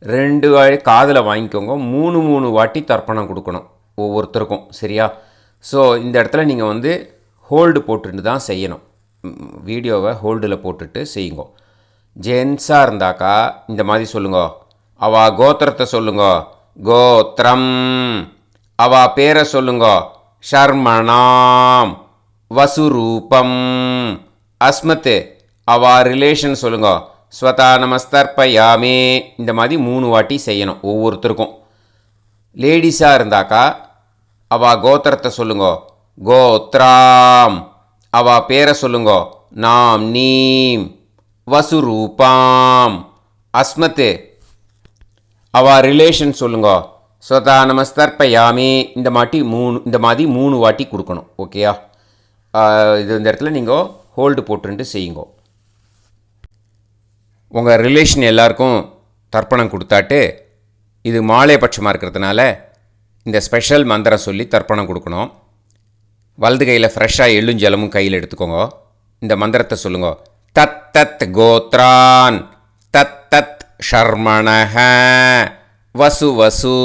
2 வாட்டி காதில் வாங்கிக்கோங்க. 3 வாட்டி தர்ப்பணம் கொடுக்கணும் ஒவ்வொருத்தருக்கும். சரியா? ஸோ இந்த இடத்துல நீங்கள் ஹோல்டு போட்டுட்டு தான் செய்யணும். வீடியோவை ஹோல்டில் போட்டுட்டு செய்யுங்க. ஜென்ஸாக இருந்தாக்கா இந்த மாதிரி சொல்லுங்க. அவள் கோத்திரத்தை சொல்லுங்க. கோத்திரம். அவள் பேரை சொல்லுங்க. ஷர்மணாம் வசுரூபம் அஸ்மத். அவள் ரிலேஷன் சொல்லுங்க. ஸ்வதா நமஸ்தர்ப்பயாமி. இந்த மாதிரி 3 வாட்டி செய்யணும் ஒவ்வொருத்தருக்கும். லேடிஸாக இருந்தாக்கா அவள் கோத்திரத்தை சொல்லுங்க. கோத்ராம். அவள் பேரை சொல்லுங்க. நாம் நீம் வசுரூபாம் அஸ்மத். அவள் ரிலேஷன் சொல்லுங்க. ஸ்வதா நமஸ்தர்ப்பயாமி. இந்த மாதிரி 3 வாட்டி கொடுக்கணும். ஓகேயா? இந்த இடத்துல நீங்கள் ஹோல்டு போட்டுட்டு செய்யுங்க. உங்கள் ரிலேஷன் எல்லாருக்கும் தர்ப்பணம் கொடுத்தாட்டு, இது மாலைபட்சமாக இருக்கிறதுனால இந்த ஸ்பெஷல் மந்திரம் சொல்லி தர்ப்பணம் கொடுக்கணும். வலது கையில் ஃப்ரெஷ்ஷாக எள்ளும் ஜலமும் கையில் எடுத்துக்கோங்க. இந்த மந்திரத்தை சொல்லுங்க. தத் தத் கோத்ரான் தத் தத் ஷர்மணஹ வசு வசு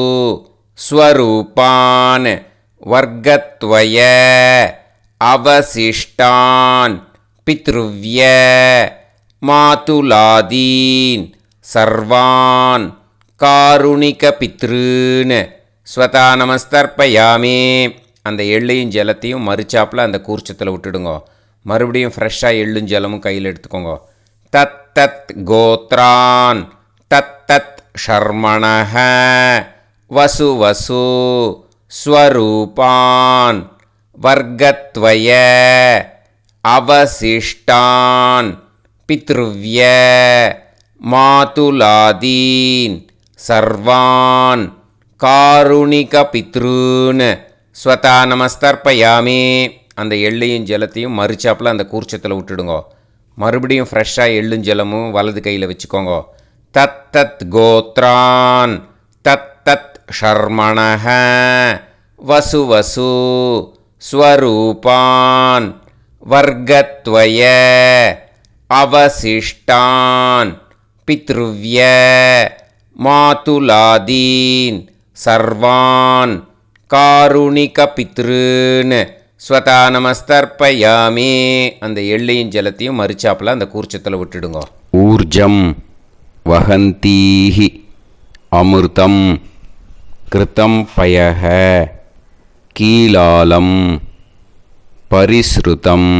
ஸ்வரூபான் வர்க்கத்வய அவசிஷ்டான் பித்ருவ்ய மாதுலாதீன் சர்வான் காருணிக பித்ருன்னு ஸ்வதா நமஸ்தர்ப்பயாமி. அந்த எள்ளையும் ஜலத்தையும் மறுச்சாப்பில் அந்த கூர்ச்சத்தில் விட்டுடுங்க. மறுபடியும் ஃப்ரெஷ்ஷாக எள்ளும் ஜலமும் கையில் எடுத்துக்கோங்க. தத் தத் கோத்ரான் தத் தத் ஷர்மணஹ வசு வசு ஸ்வரூபான் வர்க்கத்வய அவசிஷ்டான் பித்ருவ்ய மாதுலாதீன் சர்வான் காருணிக பித்ருன் ஸ்வதா நமஸ்தர்ப்பயாமி. அந்த எள்ளையும் ஜலத்தையும் மறுச்சாப்பில் அந்த கூர்ச்சத்தில் விட்டுடுங்க. மறுபடியும் ஃப்ரெஷ்ஷாக எள்ளும் ஜலமும் வலது கையில் வச்சுக்கோங்க. தத் தத் கோத்ரான் தத் தத் ஷர்மணஹ வசு வசு ஸ்வரூபான் வர்க்கத்வய அவசிஷ்டான் பித்ருவ்ய மாதுலாதீன் சர்வான் காருணிக பித்ருன் ஸ்வதா நமஸ்தர்ப்பயாமி. அந்த எள்ளையும் ஜலத்தையும் மறுச்சாப்பில் அந்த கூர்ச்சத்தில் விட்டுடுங்க. ஊர்ஜம் வஹந்தீஹி அமிர்தம் கிருதம் பயஹ கீலாலம் பரிஸ்ருதம்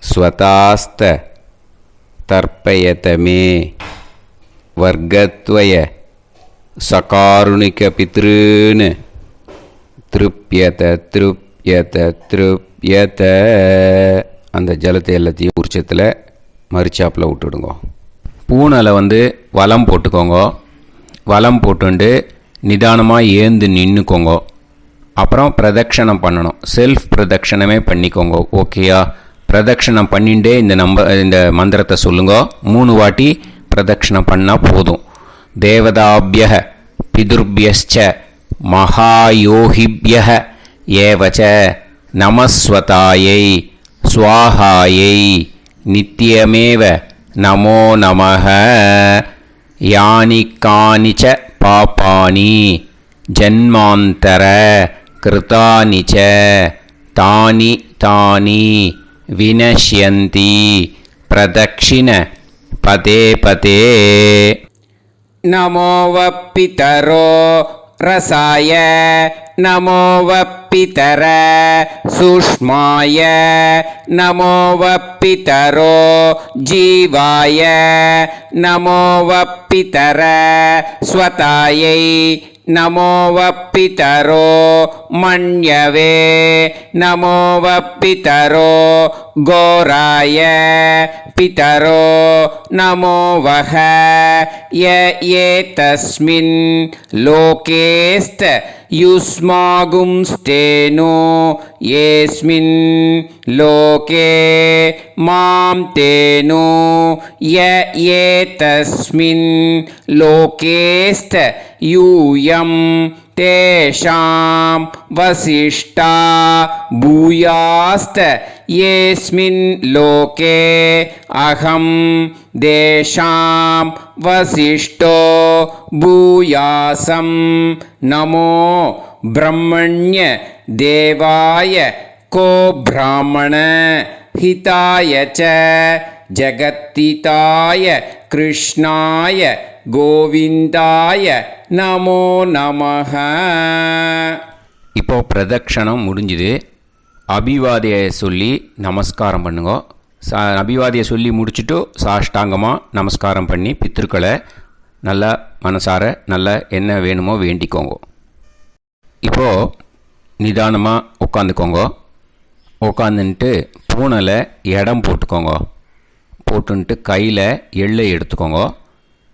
ஸ்வதாஸ்த தர்ப்பயதமே வர்க்கத்வய சகாருணிக பித்ருன் திருப்யத திருப்யத திருப்யத. அந்த ஜலத்தை எல்லாத்தையும் உரிச்சத்தில் மறுச்சாப்பில் விட்டுடுங்க. பூனலை வலம் போட்டுக்கோங்க. வலம் போட்டுண்டு நிதானமாக ஏந்து நின்றுக்கோங்க. அப்புறம் பிரதட்சணம் பண்ணணும். செல்ஃப் பிரதட்சணமே பண்ணிக்கோங்க. ஓகேயா? பிரதட்சணம் பண்ணிண்டே இந்த மந்திரத்தை சொல்லுங்க. 3 வாட்டி பிரதட்சணம் பண்ணால் போதும். தேவதாபிய பிதுர்பியஸ்ச மகாயோகிபிய ஏவச்ச நமஸ்வதாயை ஸ்வாஹாயை நித்யமேவ நமோ நமஹ. யானி கானிச்ச பாபானி ஜன்மாந்தர கிருதானி ச தானி தானி வினஷ்யந்தி பிரதக்ஷிண பதே பதே. நமோ வப்பிதரோ ரசாய நமோ வப்பிதர சுஷ்மாய நமோ வப்பிதரோ ஜீவாய நமோ வப்பிதர ஸ்வதாயை நமோ வப்பிதரோ மண்யவே நமோ வப்பிதரோ கோராய பிதரோ நமோ வஹ. ஏதஸ்மின் லோகேஸ்த யுஸ்மாகும்ஸ்தேனோ ஏஸ்மின் லோகே மாம் தேனோ. ஏதஸ்மின் லோகேஸ்த யூயம் தேஷாம் வசிஷ்டா பூயாஸ்த ஏஸ்மின் லோகே அகம் தேஷாம் வசிஷ்டோ பூயாசம். நமோ பிரம்மண்ய தேவாய கோ பிராமண ஹிதாய ச ஜகத்திதாய கிருஷ்ணாய கோவிந்தாய நமோ நமஹ. இப்போ பிரதட்சணம் முடிஞ்சுது. அபிவாதியை சொல்லி நமஸ்காரம் பண்ணுங்க. அபிவாதியை சொல்லி முடிச்சுட்டு சாஷ்டாங்கமாக நமஸ்காரம் பண்ணி பித்ருக்களை நல்லா மனசார நல்லா என்ன வேணுமோ வேண்டிக்கோங்க. இப்போது நிதானமாக உட்காந்துக்கோங்க. உட்காந்துன்ட்டு பூனலை இடம் போட்டுக்கோங்க. போட்டுன்ட்டு கையில் எள்ளை எடுத்துக்கோங்க.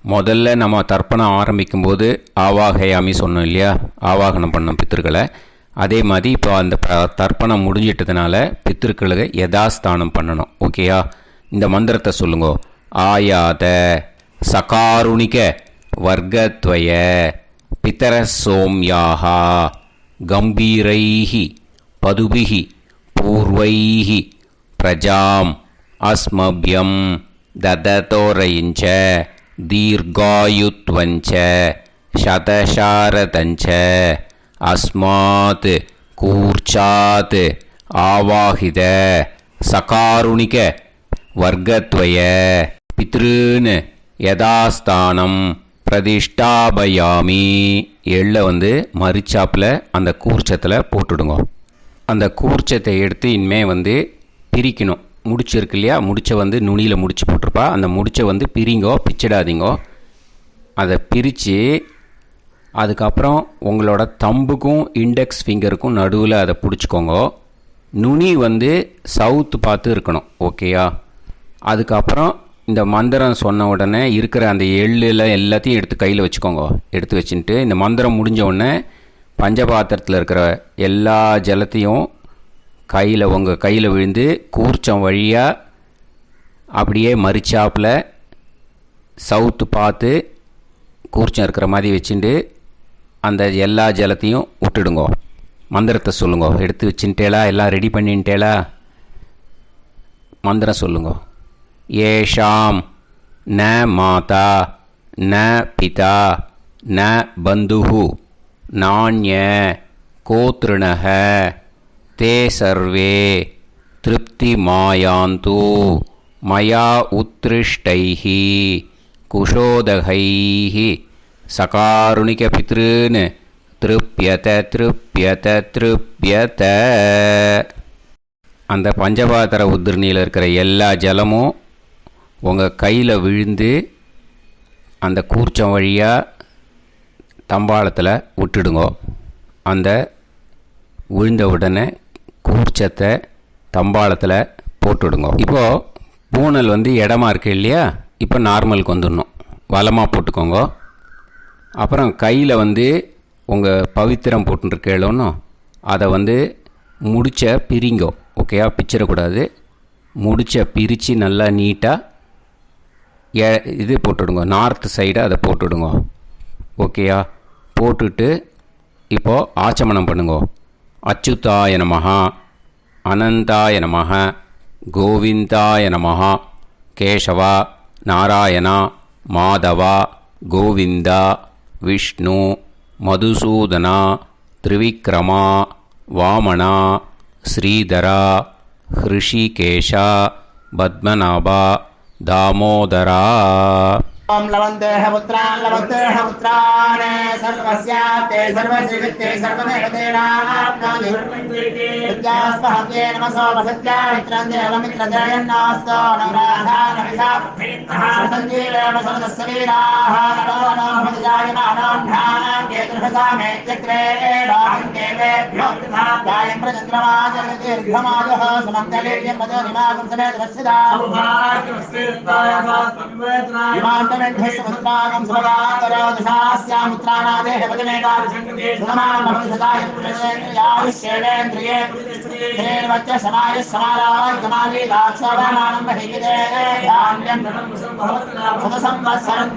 முதல்ல நம்ம தர்ப்பணம் ஆரம்பிக்கும்போது ஆவாகயாமி சொன்னோம் இல்லையா? ஆவாகனம் பண்ணோம் பித்திருக்களை. அதே மாதிரி இப்போ அந்த தர்ப்பணம் முடிஞ்சிட்டதுனால பித்திருக்களுக்கு யதாஸ்தானம் பண்ணணும். ஓகேயா? இந்த மந்திரத்தை சொல்லுங்க. ஆயாத சகாருணிக வர்க்கத்வய பிதர சோம்யாஹா கம்பீரைஹி பதுபிஹி பூர்வைஹி பிரஜாம் அஸ்மப்யம் தததோரயிஞ்ச தீர்காயுத்வஞ்ச சதசாரதஞ்ச அஸ்மாத் கூர்ச்சாத் ஆவாஹித சகாருணிக வர்க்கத்வய பித்ருன் யதாஸ்தானம் பிரதிஷ்டாபயாமி. எள்ளை மரிச்சாப்பில் அந்த கூர்ச்சத்தில் போட்டுடுங்க. அந்த கூர்ச்சத்தை எடுத்து இனிமேல் பிரிக்கணும். முடிச்சு இருக்கு இல்லையா, முடிச்சை வந்து நுனியில் முடிச்சு போட்டிருப்பா. அந்த முடிச்சை வந்து பிரிங்கோ, பிச்சிடாதீங்கோ. அதை பிரித்து அதுக்கப்புறம் உங்களோட தம்புக்கும் இண்டெக்ஸ் ஃபிங்கருக்கும் நடுவில் அதை பிடிச்சிக்கோங்க. நுனி வந்து சவுத்து பார்த்து இருக்கணும். ஓகேயா? அதுக்கப்புறம் இந்த மந்திரம் சொன்ன உடனே இருக்கிற அந்த எள்ளில் எல்லாத்தையும் எடுத்து கையில் வச்சுக்கோங்க. எடுத்து வச்சுட்டு இந்த மந்திரம் முடிஞ்ச உடனே பஞ்சபாத்திரத்தில் இருக்கிற எல்லா ஜலத்தையும் உங்கள் கையில் விழுந்து கூர்ச்சம் வழியாக அப்படியே மறிச்சாப்பில் சவுத்து பார்த்து கூர்ச்சம் இருக்கிற மாதிரி வச்சுட்டு அந்த எல்லா ஜலத்தையும் விட்டுடுங்கோ. மந்திரத்தை சொல்லுங்க. எடுத்து வச்சுட்டேலா? எல்லாம் ரெடி பண்ணிட்டேலா? மந்திரம் சொல்லுங்க. ஏஷாம் ந மாதா ந பிதா ந பந்துஹு நாண்ய கோத்ருணஹ தே சர்வே திருப்தி மாயாந்து மயா உத்ருஷ்டைஹி குஷோதகைஹி சகாருணிக பித்ருன் திருப்யத திருப்யத திருப்யத. அந்த பஞ்சபாத்திர உதிரணியில் இருக்கிற எல்லா ஜலமும் உங்கள் கையில் விழுந்து அந்த கூர்ச்சம் வழியாக தம்பாளத்தில் விட்டுடுங்கோ. அந்த விழுந்த உடனே கூர்ச்சத்தை தம்பாளத்தில் போட்டுவிடுங்க. இப்போது பூனல் வந்து இடமா இருக்கு இல்லையா, இப்போ நார்மலுக்கு வந்துடணும். வலமாக போட்டுக்கோங்க. அப்புறம் கையில் வந்து உங்கள் பவித்திரம் போட்டுருக்கேளோன்னு அதை வந்து முடிச்ச பிரிங்கோ. ஓகேயா? பிச்சிடக்கூடாது. முடிச்ச பிரித்து நல்லா நீட்டாக இது போட்டுவிடுங்க. நார்த் சைடை அதை போட்டுவிடுங்க. ஓகேயா? போட்டுட்டு இப்போது ஆச்சமனம் பண்ணுங்க. அச்சுதாய நமஹ, அனந்தாய நமஹ, கோவிந்தாய நமஹ, கேசவா, நாராயணா, மாதவா, கோவிந்தா, விஷ்ணு, மதுசூதனா, திரிவிக்ரமா, வாமனா, ஸ்ரீதரா, ஹிருஷிகேஷா, பத்மநாபா, தாமோதரா. ओम लवन्तेह पुत्रान् लवन्तेह पुत्रान् सर्वस्याप्ते सर्वश्रीवित्ते सर्वदेवतेनाप्नोति विद्यास्पहव्ये नमसो वसत्या मित्रं देवमित्रजयन्नास्तो नवराधानविषाः सञ्जीवेम सर्वस्वीराः नमो भजायमानां केतुर्भसामेत्यग्रे देवेभ्यो गायं प्रचन्द्रमाजगदीर्घमाजः समन्तलीर्यं पदनिमागं समेत वत्सदा विमानमेध्यस्वत्रागं सुभगान्तरोदशास्यामुत्रानादेह पदमेका सुमानभविषदाय पुरुषेन्द्रियाविश्येन्द्रिये धेर्वच्च समाय समाराय कमाली दाक्षाभामानं बहिगिदे धान्यं सुदसंवत्सरं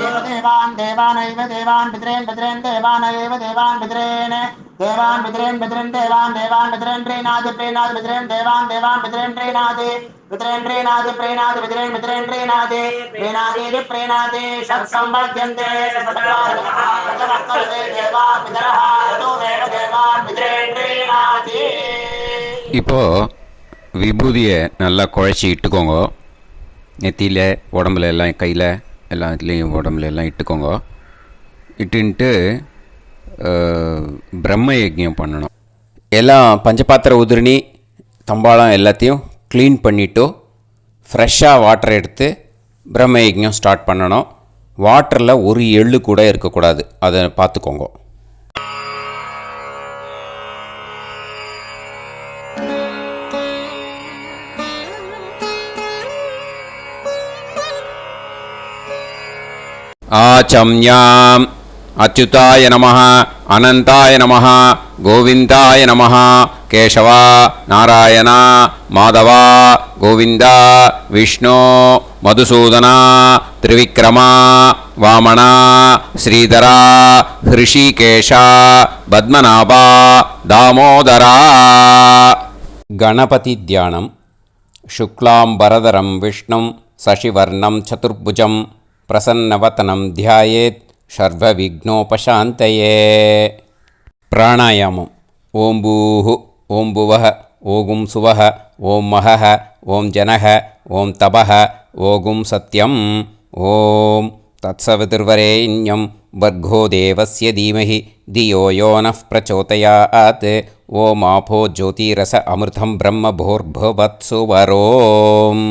एव देवान् देवानैव देवान् पितॄन् पितॄन् देवानैव देवान् पितॄन् देवान् पितॄन् पितॄन् देवान् देवान् पितॄन् प्रीणाति प्रीणाति पितॄन् देवान् देवान् पितॄन् प्रीणाति पितॄन् प्रीणाति प्रीणाति पितॄन् पितॄन् प्रीणाति प्रीणाति प्रीणाति षट्संवर्ध्यन्ते षट्संवर्ध्यन्ते देवा पितरः ततोदेव देवान् पितॄन् प्रीणाति. இப்போ விபூதியை நல்லா குழச்சி இட்டுக்கோங்க. நெத்தியில், உடம்புல எல்லாம், கையில் எல்லாத்துலேயும் உடம்புல எல்லாம் இட்டுக்கோங்க. இட்டுன்ட்டு பிரம்ம யஜ்ஞம் பண்ணணும். எல்லாம் பஞ்சபாத்திர உதிரணி தம்பாளம் எல்லாத்தையும் க்ளீன் பண்ணிவிட்டு ஃப்ரெஷ்ஷாக வாட்டர் எடுத்து பிரம்ம யஜ்ஞம் ஸ்டார்ட் பண்ணணும். வாட்டரில் ஒரு எள்ளு கூட இருக்கக்கூடாது. அதை பார்த்துக்கோங்க. ஆச்சம்யாம் அச்சுதாய நமஹ, அனந்தாய நமஹ, கோவிந்தாய நமஹ, கேசவா, நாராயணா, மாதவா, கோவிந்தா, விஷ்ணு, மதுசூதனா, திரிவிக்ரமா, வாமனா, ஸ்ரீதரா, ஹிருஷிகேஷா, பத்மநாபா, தாமோதரா. கணபதி தியானம். சுக்லாம்பரதரம் விஷ்ணும் சசிவர்ணம் சதுர்புஜம் பிரசன்னவதனம் தியாயேத் சர்வவிக்னோபசாந்தயே. பிராணாயாமம். ஓம் பூஹு ஓம் புவஹ ஓகும் சுவஹ ஓம் மஹஹ ஓம் ஜனஹ ஓம் தபஹ ஓகும் சத்யம். ஓம் தத்சவிதுர்வரேண்யம் வர்கோ தேவஸ்ய தீமஹி தியோ யோ நः பிரச்சோதயாத். ஓம் ஆபோ ஜோதிரச அமிர்தம் பிரம்ம போர்பவத்சு வரோம்.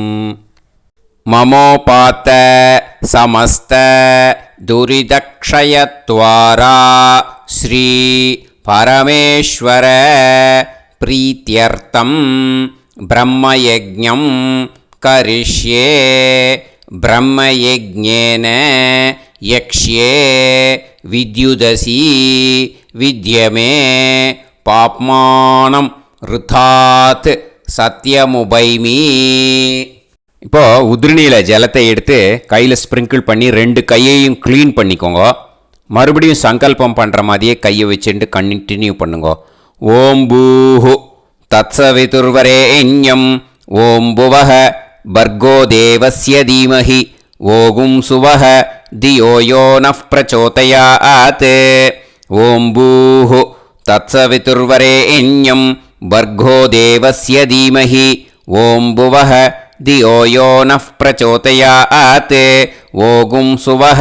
மமோபாத்த சமஸ்த துரிதக்ஷயத்வாரா ஸ்ரீ பரமேஸ்வர பிரீத்யர்த்தம் பிரம்மயஜ்ஞம் கரிஷ்யே. பிரம்மயஜ்ஞேன யக்ஷ்யே வித்யுதசி வித்யமே பாப்மானம் ருதாத் சத்யமுபைமி. இப்போது உதிரணியில் ஜலத்தை எடுத்து கையில் ஸ்ப்ரிங்கிள் பண்ணி 2 கையையும் க்ளீன் பண்ணிக்கோங்க. மறுபடியும் சங்கல்பம் பண்ணுற மாதிரியே கையை வச்சுட்டு கண்டினியூ பண்ணுங்க. ஓம் பூஹு தத்சவிதுர்வரேண்யம் ஓம் புவஹ பர்கோ தேவஸ்ய தீமஹி ஓகும் சுவஹ தியோ யோ நஃப் பிரச்சோதயாத். ஓம் பூஹு தத்சவிதுர்வரேண்யம் பர்கோ தேவஸ்ய தீமஹி ஓம் புவஹ தியோ யோ நஃப் பிரச்சோதயாத். ஓகும் சுவஹ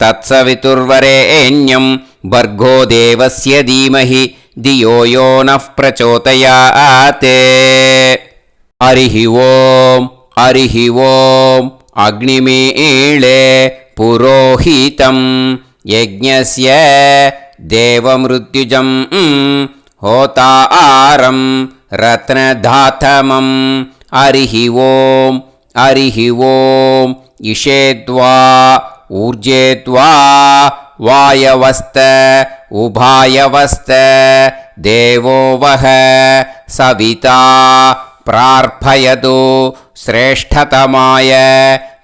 தத்சவிதுர்வரேண்யம் பர்கோ தேவஸ்ய தீமஹி தியோ யோ நஃப் பிரச்சோதயாத். ஹரிஹி ஓம் ஹரிஹி ஓம். அக்னிமீளே புரோஹிதம் யஜ்ஞஸ்ய தேவமிருத்யுஜம் ஹோதாரம் ரத்னதாதமம். ஹரிஹி ஓம் ஹரிஹி ஓம். இஷேத்வா ஊர்ஜேத்வா வாயவஸ்த உபாயவஸ்த தேவோ வஹ சவிதா பிரார்ப்பயது ஸ்ரேஷ்டதமாய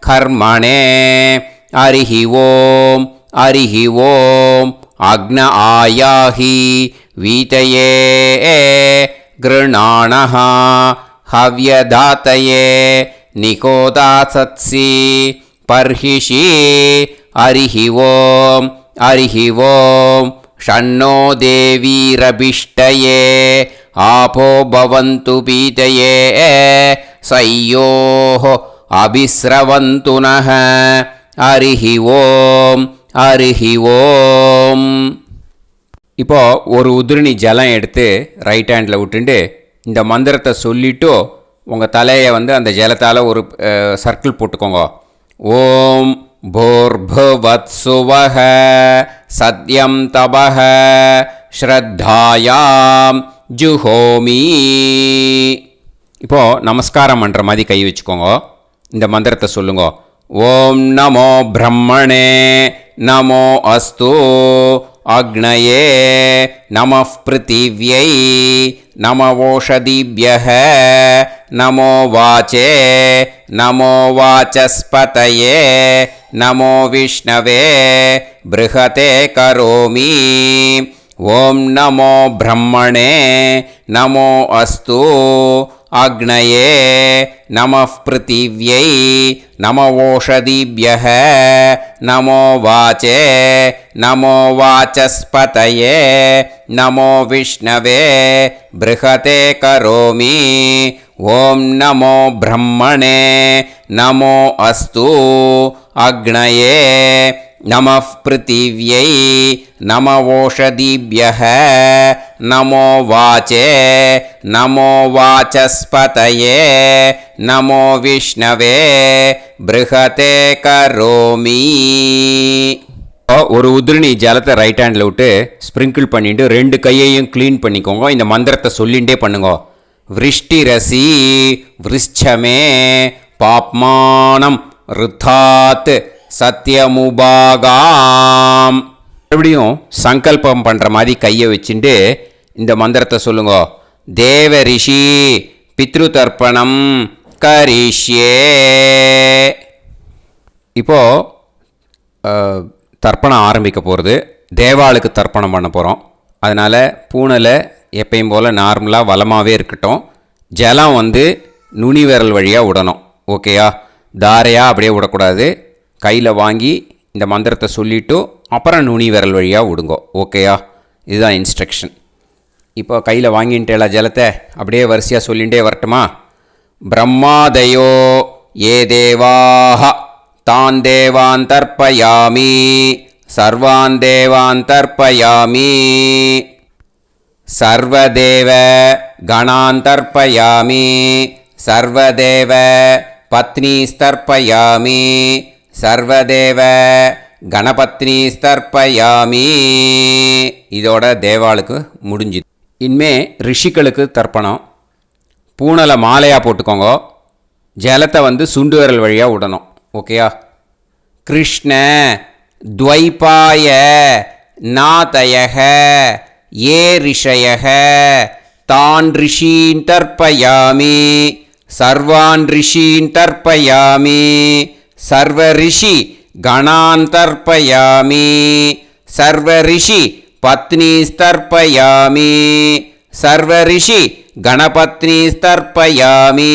கர்மணே. ஹரிஹி ஓம் ஹரிஹி ஓம். அக்ன ஆயாஹி வீதயே கிருணாணஹ ஹவ்யதாத்தயே நிகோதாசத்சி பர்ஹிஷி. ஹரிஹி ஓம் ஹரிஹி ஓம். ஷண்ணோ தேவீரபிஷ்டயே ஆபோ பவந்து பீதயே சய்யோஹ அபிஸ்ரவந்து நஹ. ஹரிஹி ஓம் ஹரிஹி ஓம். இப்போ ஒரு உதிரணி ஜலம் எடுத்து ரைட் ஹேண்டில் விட்டுண்டு இந்த மந்திரத்தை சொல்லிவிட்டு உங்கள் தலையை அந்த ஜலத்தால் ஒரு சர்க்கிள் போட்டுக்கோங்க. ஓம் பூர்புவத்சுவஹ சத்யம் தபஹ ஸ்ரத்தாயாம் ஜுஹோமி. இப்போது நமஸ்காரம் பண்ணுற மாதிரி கை வச்சுக்கோங்க. இந்த மந்திரத்தை சொல்லுங்க. ஓம் நமோ பிரம்மணே நமோ அஸ்து அக்னயே நமः பிருத்திவ்யை நமவோஷதிभ्यः நமோ வாச்சே நமோ வாசஸ்பதயே நமோ விஷ்ணவே ப்ருஹதே கரோமி. ஓம் நமோ பிரம்மணே நமோ அஸ்து அக்னயே நமः பிருத்திவ்யை நமவோஷதிभ्यः நமோ வாச்சே நமோ வாசஸ்பதயே நமோ விஷ்ணவே ப்ருஹதே கரோமி. ஓம் நமோ பிரம்மணே நமோ அஸ்து அக்னயே நமः பிருத்திவ்யை நமவோஷதிभ्यः நமோ வாச்சே நமோ வாசஸ்பதயே நமோ விஷ்ணவே ப்ருஹதே கரோமி. ஒரு உதிரணி ஜலத்தை ரைட் ஹேண்டில் விட்டு ஸ்ப்ரிங்கிள் பண்ணிட்டு 2 கையையும் க்ளீன் பண்ணிக்கோங்க. இந்த மந்திரத்தை சொல்லிகிட்டே பண்ணுங்க. விருஷ்டிரசி விருஷ்சமே பாப்மானம் ருத்தாத் சத்யமுபாகாம். மறுபடியும் சங்கல்பம் பண்ணுற மாதிரி கையை வச்சுட்டு இந்த மந்திரத்தை சொல்லுங்க. தேவ ரிஷி பித்ரு தர்ப்பணம் கரிஷ்யே. இப்போது தர்ப்பணம் ஆரம்பிக்க போகிறது. தேவாளுக்கு தர்ப்பணம் பண்ண போகிறோம். அதனால் பூனையில் எப்பயும் போல் நார்மலாக வளமாகவே இருக்கட்டும். ஜலம் நுனி விரல் வழியாக விடணும். ஓகேயா? தாரையாக அப்படியே விடக்கூடாது. கையில் வாங்கி இந்த மந்திரத்தை சொல்லிவிட்டு அப்புறம் நுனி விரல் வழியாக விடுங்கோ. ஓகேயா? இதுதான் இன்ஸ்ட்ரக்ஷன். இப்போ கையில் வாங்கின்ட்டேல ஜலத்தை அப்படியே வரிசையாக சொல்லிகிட்டே வரட்டுமா? பிரம்மாதயோ ஏ தேவாஹ தான் தேவான் தர்ப்பயாமி சர்வான் தேவான் தர்ப்பயாமி. சர்வதேவ கணாந்தர்ப்பயாமி சர்வதேவ பத்னீஸ்தர்ப்பயாமி சர்வதேவ கணபத்னீஸ்தர்ப்பயாமி. இதோட தேவாளுக்கு முடிஞ்சுது. இனிமே ரிஷிகளுக்கு தர்ப்பணம். பூனலை மாலையாக போட்டுக்கோங்க. ஜலத்தை வந்து சுண்டு விரல் வழியாக விடணும். ஓகேயா? கிருஷ்ண துவைபாய நாதயக ஏ ரிஷயக தான் ரிஷீன் தர்ப்பயாமி சர்வான் ரிஷீன் தர்ப்பயாமி சர்வ ரிஷி கணான் தர்ப்பயாமி சர்வ ரிஷி பத்னீஸ்தர்ப்பயாமி சர்வ ரிஷி கணபத்னீஸ்தர்ப்பயாமி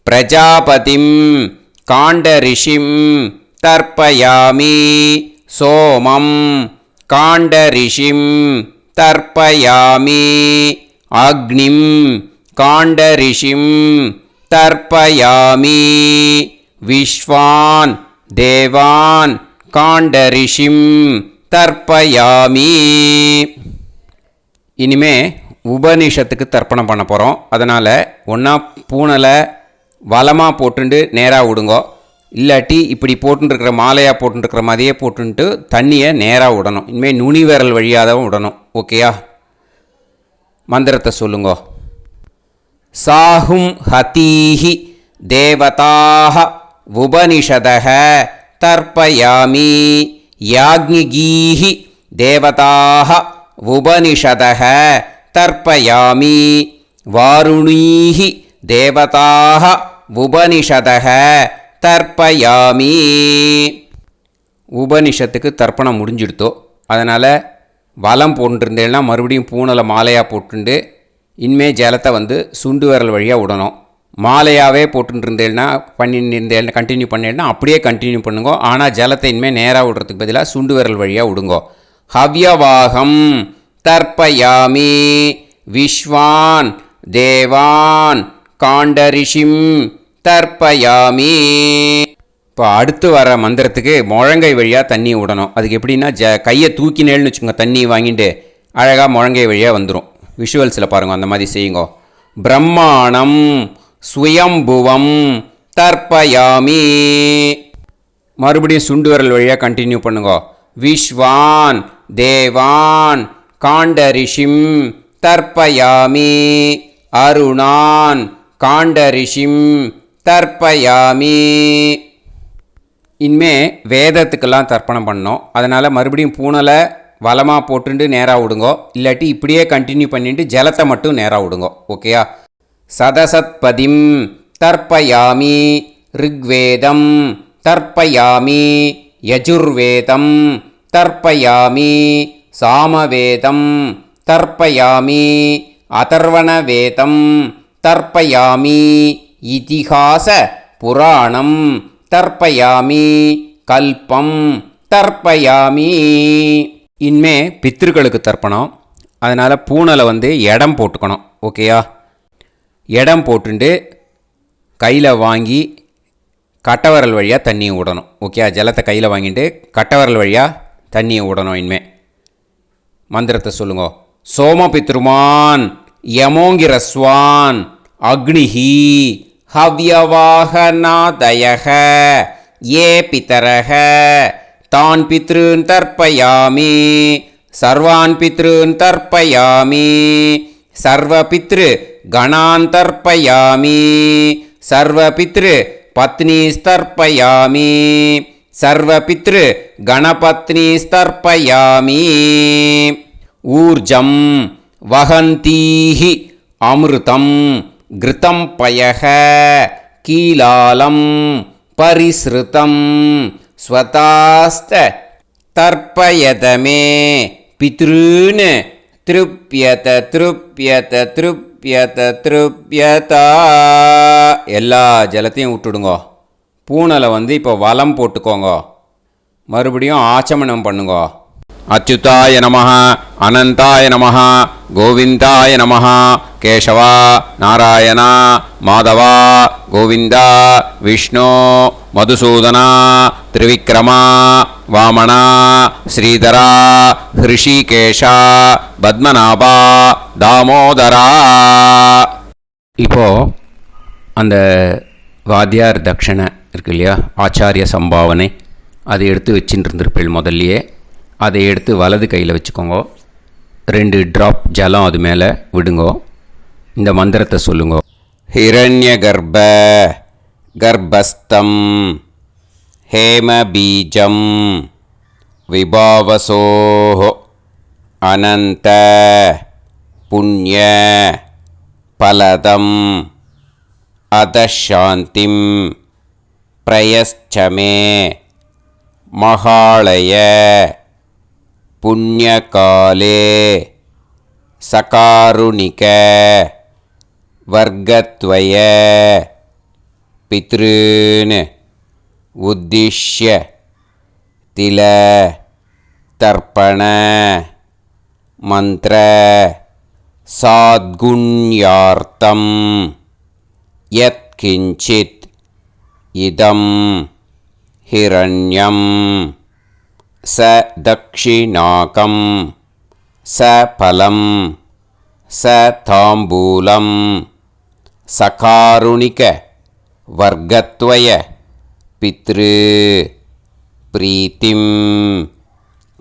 பிரஜாபதிம் காண்டரிஷிம் தர்ப்பயாமி சோமம் காண்டரிஷிம் தர்ப்பயாமி அக்னிம் காண்டரிஷிம் தர்ப்பயாமி விஸ்வான் தேவான் காண்டரிஷிம் தர்ப்பயாமி. இனிமே உபநிஷத்துக்கு தர்ப்பணம் பண்ண போகிறோம். அதனால் ஒன்றா பூனலை வலமாக போட்டுண்டு நேராக விடுங்கோ. இல்லாட்டி இப்படி போட்டுருக்கிற மாலையாக போட்டுருக்கிற மாதிரியே போட்டுன்ட்டு தண்ணியை நேராக விடணும். இனிமேல் நுனி விரல் வழியாக தான் விடணும். ஓகேயா? மந்திரத்தை சொல்லுங்கோ. சாஹும் ஹதீஹி தேவதாக உபனிஷதக தர்ப்பயாமி யாக்ஞிகீஹி தேவதாக உபனிஷதக தர்ப்பயாமி வாருணீஹி தேவதாக உபனிஷதக தர்ப்பயாமி. உபனிஷத்துக்கு தர்ப்பணம் முடிஞ்சிடுத்தோ. அதனால் வலம் போட்டுருந்தேன்னா மறுபடியும் பூனலை மாலையாக போட்டுண்டு இனிமே ஜலத்தை வந்து சுண்டு விரல் வழியாக விடணும். மாலையாகவே போட்டுருந்தேன்னா பண்ணியிருந்தேன் கண்டினியூ பண்ணேன்னா அப்படியே கண்டினியூ பண்ணுங்க. ஆனால் ஜலத்தை இனிமேல் நேராக விடுறதுக்கு பதிலாக சுண்டு விரல் வழியாக விடுங்கோ. ஹவ்யவாகம் தர்ப்பயாமி விஸ்வான் தேவான் காண்டரிஷிம் தர்ப்பயாமி. இப்போ அடுத்து வர மந்திரத்துக்கு முழங்கை வழியாக தண்ணி விடணும். அதுக்கு எப்படின்னா கையை தூக்கினேன்னு வச்சுக்கோங்க, தண்ணி வாங்கிட்டு அழகாக முழங்கை வழியாக வந்துடும். விஷுவல்ஸில் பாருங்கள், அந்த மாதிரி செய்யுங்கோ. பிரம்மாணம் சுயம்புவம் தர்ப்பயாமி. மறுபடியும் சுண்டு விரல் வழியாக கண்டினியூ பண்ணுங்கோ. விஸ்வான் தேவான் காண்டரிஷிம் தர்ப்பயாமி அருணான் காண்டரிஷிம் தர்ப்பயாமி. இனிமே வேதத்துக்கெல்லாம் தர்ப்பணம் பண்ணோம். அதனால் மறுபடியும் பூனலை வலமாக போட்டுட்டு நேராக விடுங்கோ. இல்லாட்டி இப்படியே கண்டினியூ பண்ணிட்டு ஜலத்தை மட்டும் நேராக விடுங்கோ. ஓகேயா? சதசத்பதிம் தர்ப்பயாமி ரிக்வேதம் தர்ப்பயாமி யஜுர்வேதம் தர்ப்பயாமி சாமவேதம் தர்ப்பயாமி அதர்வணவேதம் தர்ப்பயாமி இதிஹாச புராணம் தர்ப்பயாமி கல்பம் தர்ப்பயாமி. இனிமே பித்ருக்களுக்கு தர்ப்பணம். அதனால் பூனலை வந்து இடம் போட்டுக்கணும். ஓகேயா? இடம் போட்டுண்டு கையில் வாங்கி கட்டவரல் வழியாக தண்ணியை விடணும். ஓகே? ஜலத்தை கையில் வாங்கிட்டு கட்டவரல் வழியாக தண்ணியை விடணும். இனிமே மந்திரத்தை சொல்லுங்க. சோமபித்ருமான் யமோங்கிரஸ்வான் அக்னிஹி ஹவ்யவாகநாதயக ஏ பிதரக தான் பித்ருன் தர்ப்பயாமி சர்வான் பித்ருன் தர்ப்பயாமி சர்வபித்ரு கணான் தர்ப்பயாமி சர்வபித்ரு பத்னீஸ்தர்ப்பயாமி சர்வபித்ரு கணபத்னீஸ்தர்ப்பயாமி. ஊர்ஜம் வஹந்தீஹி அமிர்தம் கிருதம் பயக கீலாலம் பரிஸ்ருதம் ஸ்வதாஸ்த தர்ப்பயதமே பித்ருன் திருப்யத திருப்யத திருப்யத திருப்யதா. எல்லா ஜலத்தையும் விட்டுடுங்கோ. பூனலை வந்து இப்போ வலம் போட்டுக்கோங்க. மறுபடியும் ஆச்சமனம் பண்ணுங்க. அச்சுதாய நமஹ அனந்தாய நமஹ கோவிந்தாய நமஹ கேசவா நாராயணா மாதவா கோவிந்தா விஷ்ணு மதுசூதனா திரிவிக்ரமா வாமனா ஸ்ரீதரா ஹிருஷிகேஷா பத்மநாபா தாமோதரா. இப்போது அந்த வாத்தியார் தட்சணை இருக்கு இல்லையா, ஆச்சாரிய சம்பாவனை, அதை எடுத்து வச்சுட்டு இருந்திருப்பேள் முதல்லையே. அதை எடுத்து வலது கையில் வச்சுக்கோங்க. 2 ட்ராப் ஜலம் அது மேலே விடுங்கோ. இந்த மந்திரத்தை சொல்லுங்க. ஹிரண்ய கர்ப்ப கர்ப்பஸ்தம் ஹேமபீஜம் விபாவசோஹோ அனந்த புண்ணிய பலதம் அதசாந்திம் பிரயச்சமே மகாளய புண்ணியகாலே சகாருணிக வர்க்கத்வய பித்ருன் உத்திஷ்ய தில தர்ப்பண மந்திர சாத்குண்யார்த்தம் யத் கிஞ்சித் இதம் ஹிரண்யம் ச தக்ஷிணாகம் ச பலம் ச தாம்பூலம் சகாருணிக வர்க்கத்வய பித்ரு பிரீத்திம்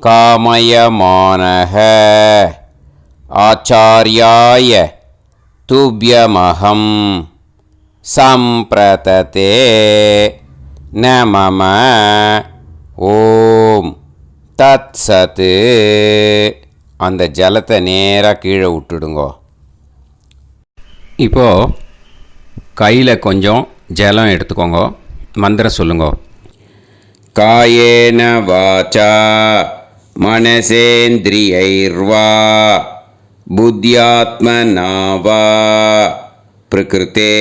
காமயமானஹ ஆச்சார்யாய துப்யமஹம் சம்பிரததே நமம. ஓம் தத் சத். அந்த ஜலத்தை நேராக கீழே விட்டுடுங்கோ. இப்போது கையில் கொஞ்சம் ஜலம் எடுத்துக்கோங்க. மந்திரம் சொல்லுங்க. காயேன வாசா மனசேந்திரியைர்வா புத்யாத்மனா வா பிரகிருதே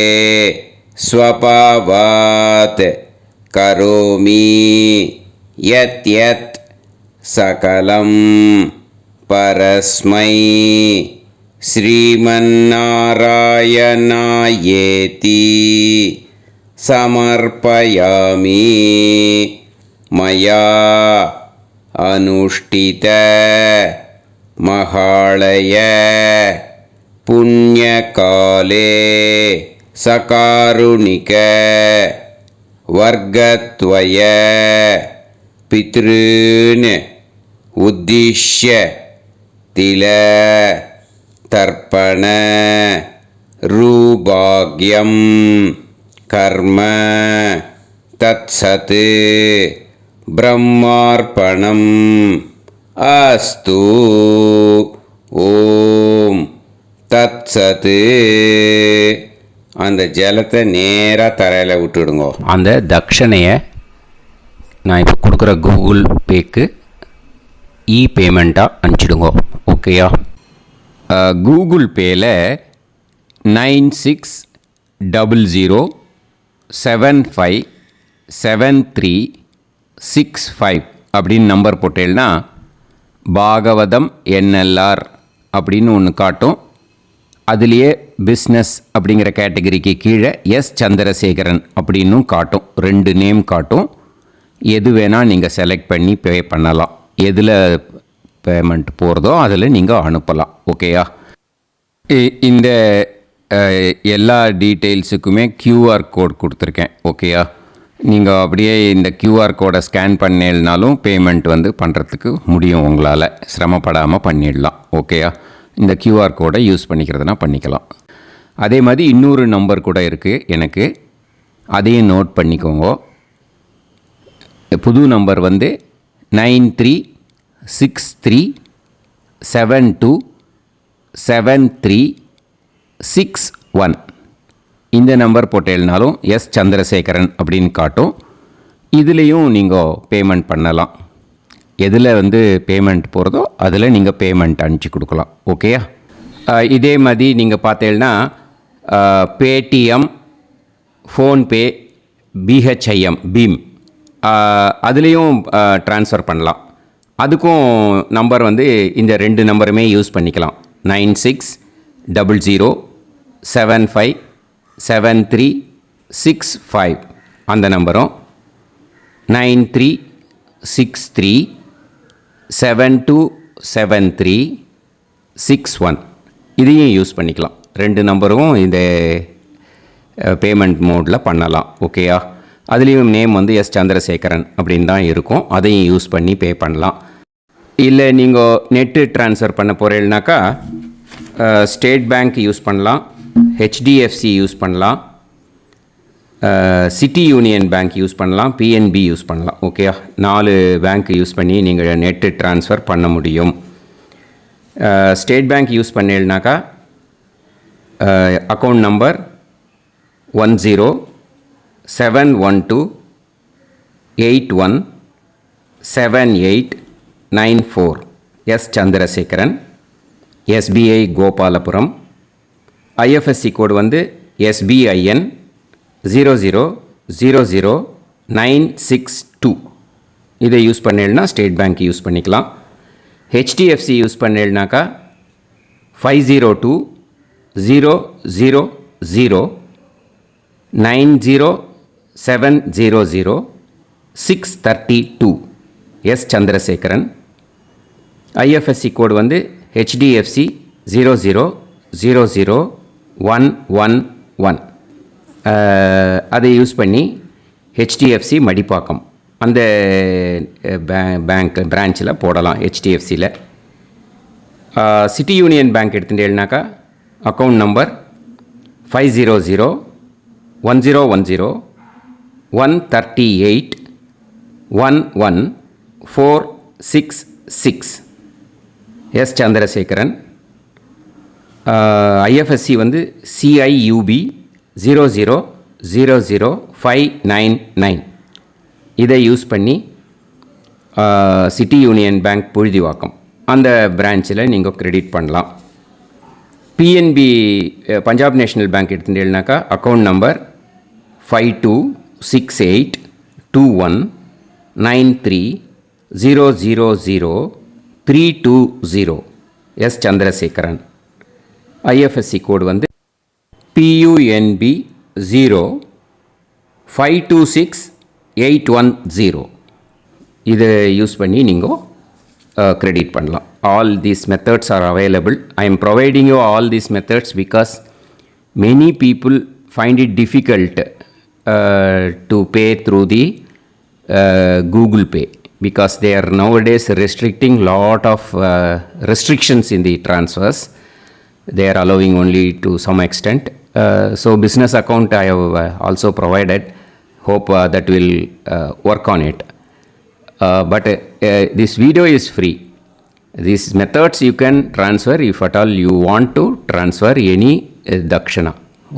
ஸ்வபாவாத் கரோமி யத் யத் சகலம் பரஸ்மை ஸ்ரீமன்னாராயணாயேதி சமர்ப்பயாமி மயா அனுஷ்டித மகாளய புண்ணியகாலே சகாருணிக வர்க்கத்வய பித்ருன் உத்திஷ்ய தில தர்ப்பண ரூபாக்யம் கர்ம தத்சத் பிரம்மார்ப்பணம் அஸ்து. ஓம் தத்சத். அந்த ஜலத்தை நேராக தரையில் விட்டுடுங்க. அந்த தட்சணையை நான் இப்போ கொடுக்குற கூகுள் பேக்கு பேமெண்ட்டாக அனுப்பிச்சிடுங்க. ஓகேயா? கூகுள் பேயில் 9600757365 அப்படின்னு நம்பர் போட்டேன்னா பாகவதம் என்எல்ஆர் அப்படின்னு ஒன்று காட்டும். அதுலேயே பிஸ்னஸ் அப்படிங்கிற கேட்டகரிக்கு கீழே எஸ் சந்திரசேகரன் அப்படின்னும் காட்டும். 2 நேம் காட்டும். எது வேணால் நீங்கள் செலக்ட் பண்ணி பே பண்ணலாம். எதில் பேமெண்ட் போகிறதோ அதில் நீங்கள் அனுப்பலாம். ஓகேயா? இந்த எல்லா டீட்டெயில்ஸுக்குமே QR கோட் கொடுத்துருக்கேன். ஓகேயா? நீங்கள் அப்படியே இந்த QR கோடை ஸ்கேன் பண்ணேனாலும் பேமெண்ட் பண்ணுறதுக்கு முடியும். உங்களால் சிரமப்படாமல் பண்ணிடலாம். ஓகேயா? இந்த QR கோடை யூஸ் பண்ணிக்கிறதுனா பண்ணிக்கலாம். அதே மாதிரி இன்னொரு நம்பர் கூட இருக்குது எனக்கு. அதையும் நோட் பண்ணிக்கோங்க. புது நம்பர் 9363727361. இந்த நம்பர் போட்டேனாலும் எஸ் சந்திரசேகரன் அப்படின்னு காட்டும். இதுலேயும் நீங்கள் பேமெண்ட் பண்ணலாம். எதில் பேமெண்ட் போகிறதோ அதில் நீங்கள் பேமெண்ட் அனுப்பிச்சி கொடுக்கலாம். ஓகேயா? இதே மாதிரி நீங்கள் பார்த்தீங்கன்னா பேடிஎம், ஃபோன்பே, பிஹெச்ஐஎம், பீம் அதுலேயும் ட்ரான்ஸ்ஃபர் பண்ணலாம். அதுக்கும் நம்பர் இந்த 2 நம்பருமே யூஸ் பண்ணிக்கலாம். 9600757365 அந்த நம்பரும், 9363727361. இதையும் யூஸ் பண்ணிக்கலாம். 2 நம்பரும் இந்த பேமெண்ட் மோடில் பண்ணலாம். ஓகேயா? அதுலேயும் நேம் வந்து எஸ் சந்திரசேகரன் அப்படின்னு தான் இருக்கும். அதையும் யூஸ் பண்ணி பே பண்ணலாம். இல்லை நீங்கள் நெட்டு ட்ரான்ஸ்ஃபர் பண்ண போகிறீங்கனாக்கா ஸ்டேட் பேங்க் யூஸ் பண்ணலாம், ஹெச்டிஎஃப்சி யூஸ் பண்ணலாம், சிட்டி யூனியன் பேங்க் யூஸ் பண்ணலாம், பிஎன்பி யூஸ் பண்ணலாம். ஓகேயா? 4 பேங்க் யூஸ் பண்ணி நீங்கள் நெட்டு ட்ரான்ஸ்ஃபர் பண்ண முடியும். ஸ்டேட் பேங்க் யூஸ் பண்ணீங்கனாக்கா account number 1071281789 S Chandrasekaran, SBI Gopalapuram. IFSC code வந்து SBIN 0000962. இதை யூஸ் பண்ணீங்கன்னா ஸ்டேட் பேங்க் யூஸ் பண்ணிக்கலாம். ஹெச்டிஎஃப்சி யூஸ் பண்ணீங்கனாக்கா 5020090700 எஸ் சந்திரசேகரன். ஐஎஃப்எஸ்சி கோடு வந்து HDFC 0000111. அதை யூஸ் பண்ணி HDFC மடிப்பாக்கம் அந்த பேங்க் பிரான்ச்சில் போடலாம். HDFCயில் சிட்டி யூனியன் பேங்க் எடுத்துட்டேன்னாக்கா account number 501010381146 S Chandrasekaran. IFSC வந்து CIUB 0000599. இதை யூஸ் பண்ணி சிட்டி யூனியன் பேங்க் புழுதிவாக்கம் அந்த பிரான்ச்சில் நீங்கள் கிரெடிட் பண்ணலாம். பிஎன்பி பஞ்சாப் நேஷ்னல் பேங்க் எடுத்துட்டீங்கன்னாக்கா account number 52682193000320 S Chandrasekaran. IFSC code வந்து PUNB 0526810. இதை யூஸ் பண்ணி நீங்கள் கிரெடிட் பண்ணலாம். All these methods are available. I am providing you all these methods because many people find it difficult to pay through the Google Pay because they are nowadays restricting lot of restrictions in the transfers. They are allowing only to some extent. So business account I have also provided. Hope that will work on it. But this video is free. These methods you can transfer if at all you want to transfer any dakshana.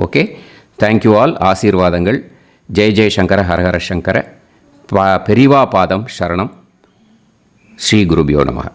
Okay. Thank you all. ஆசீர்வாதங்கள். ஜெய் ஜெய் சங்கர ஹரஹர சங்கர. பெரிவா பாதம் சரணம். ஸ்ரீ குருபியோ நமः.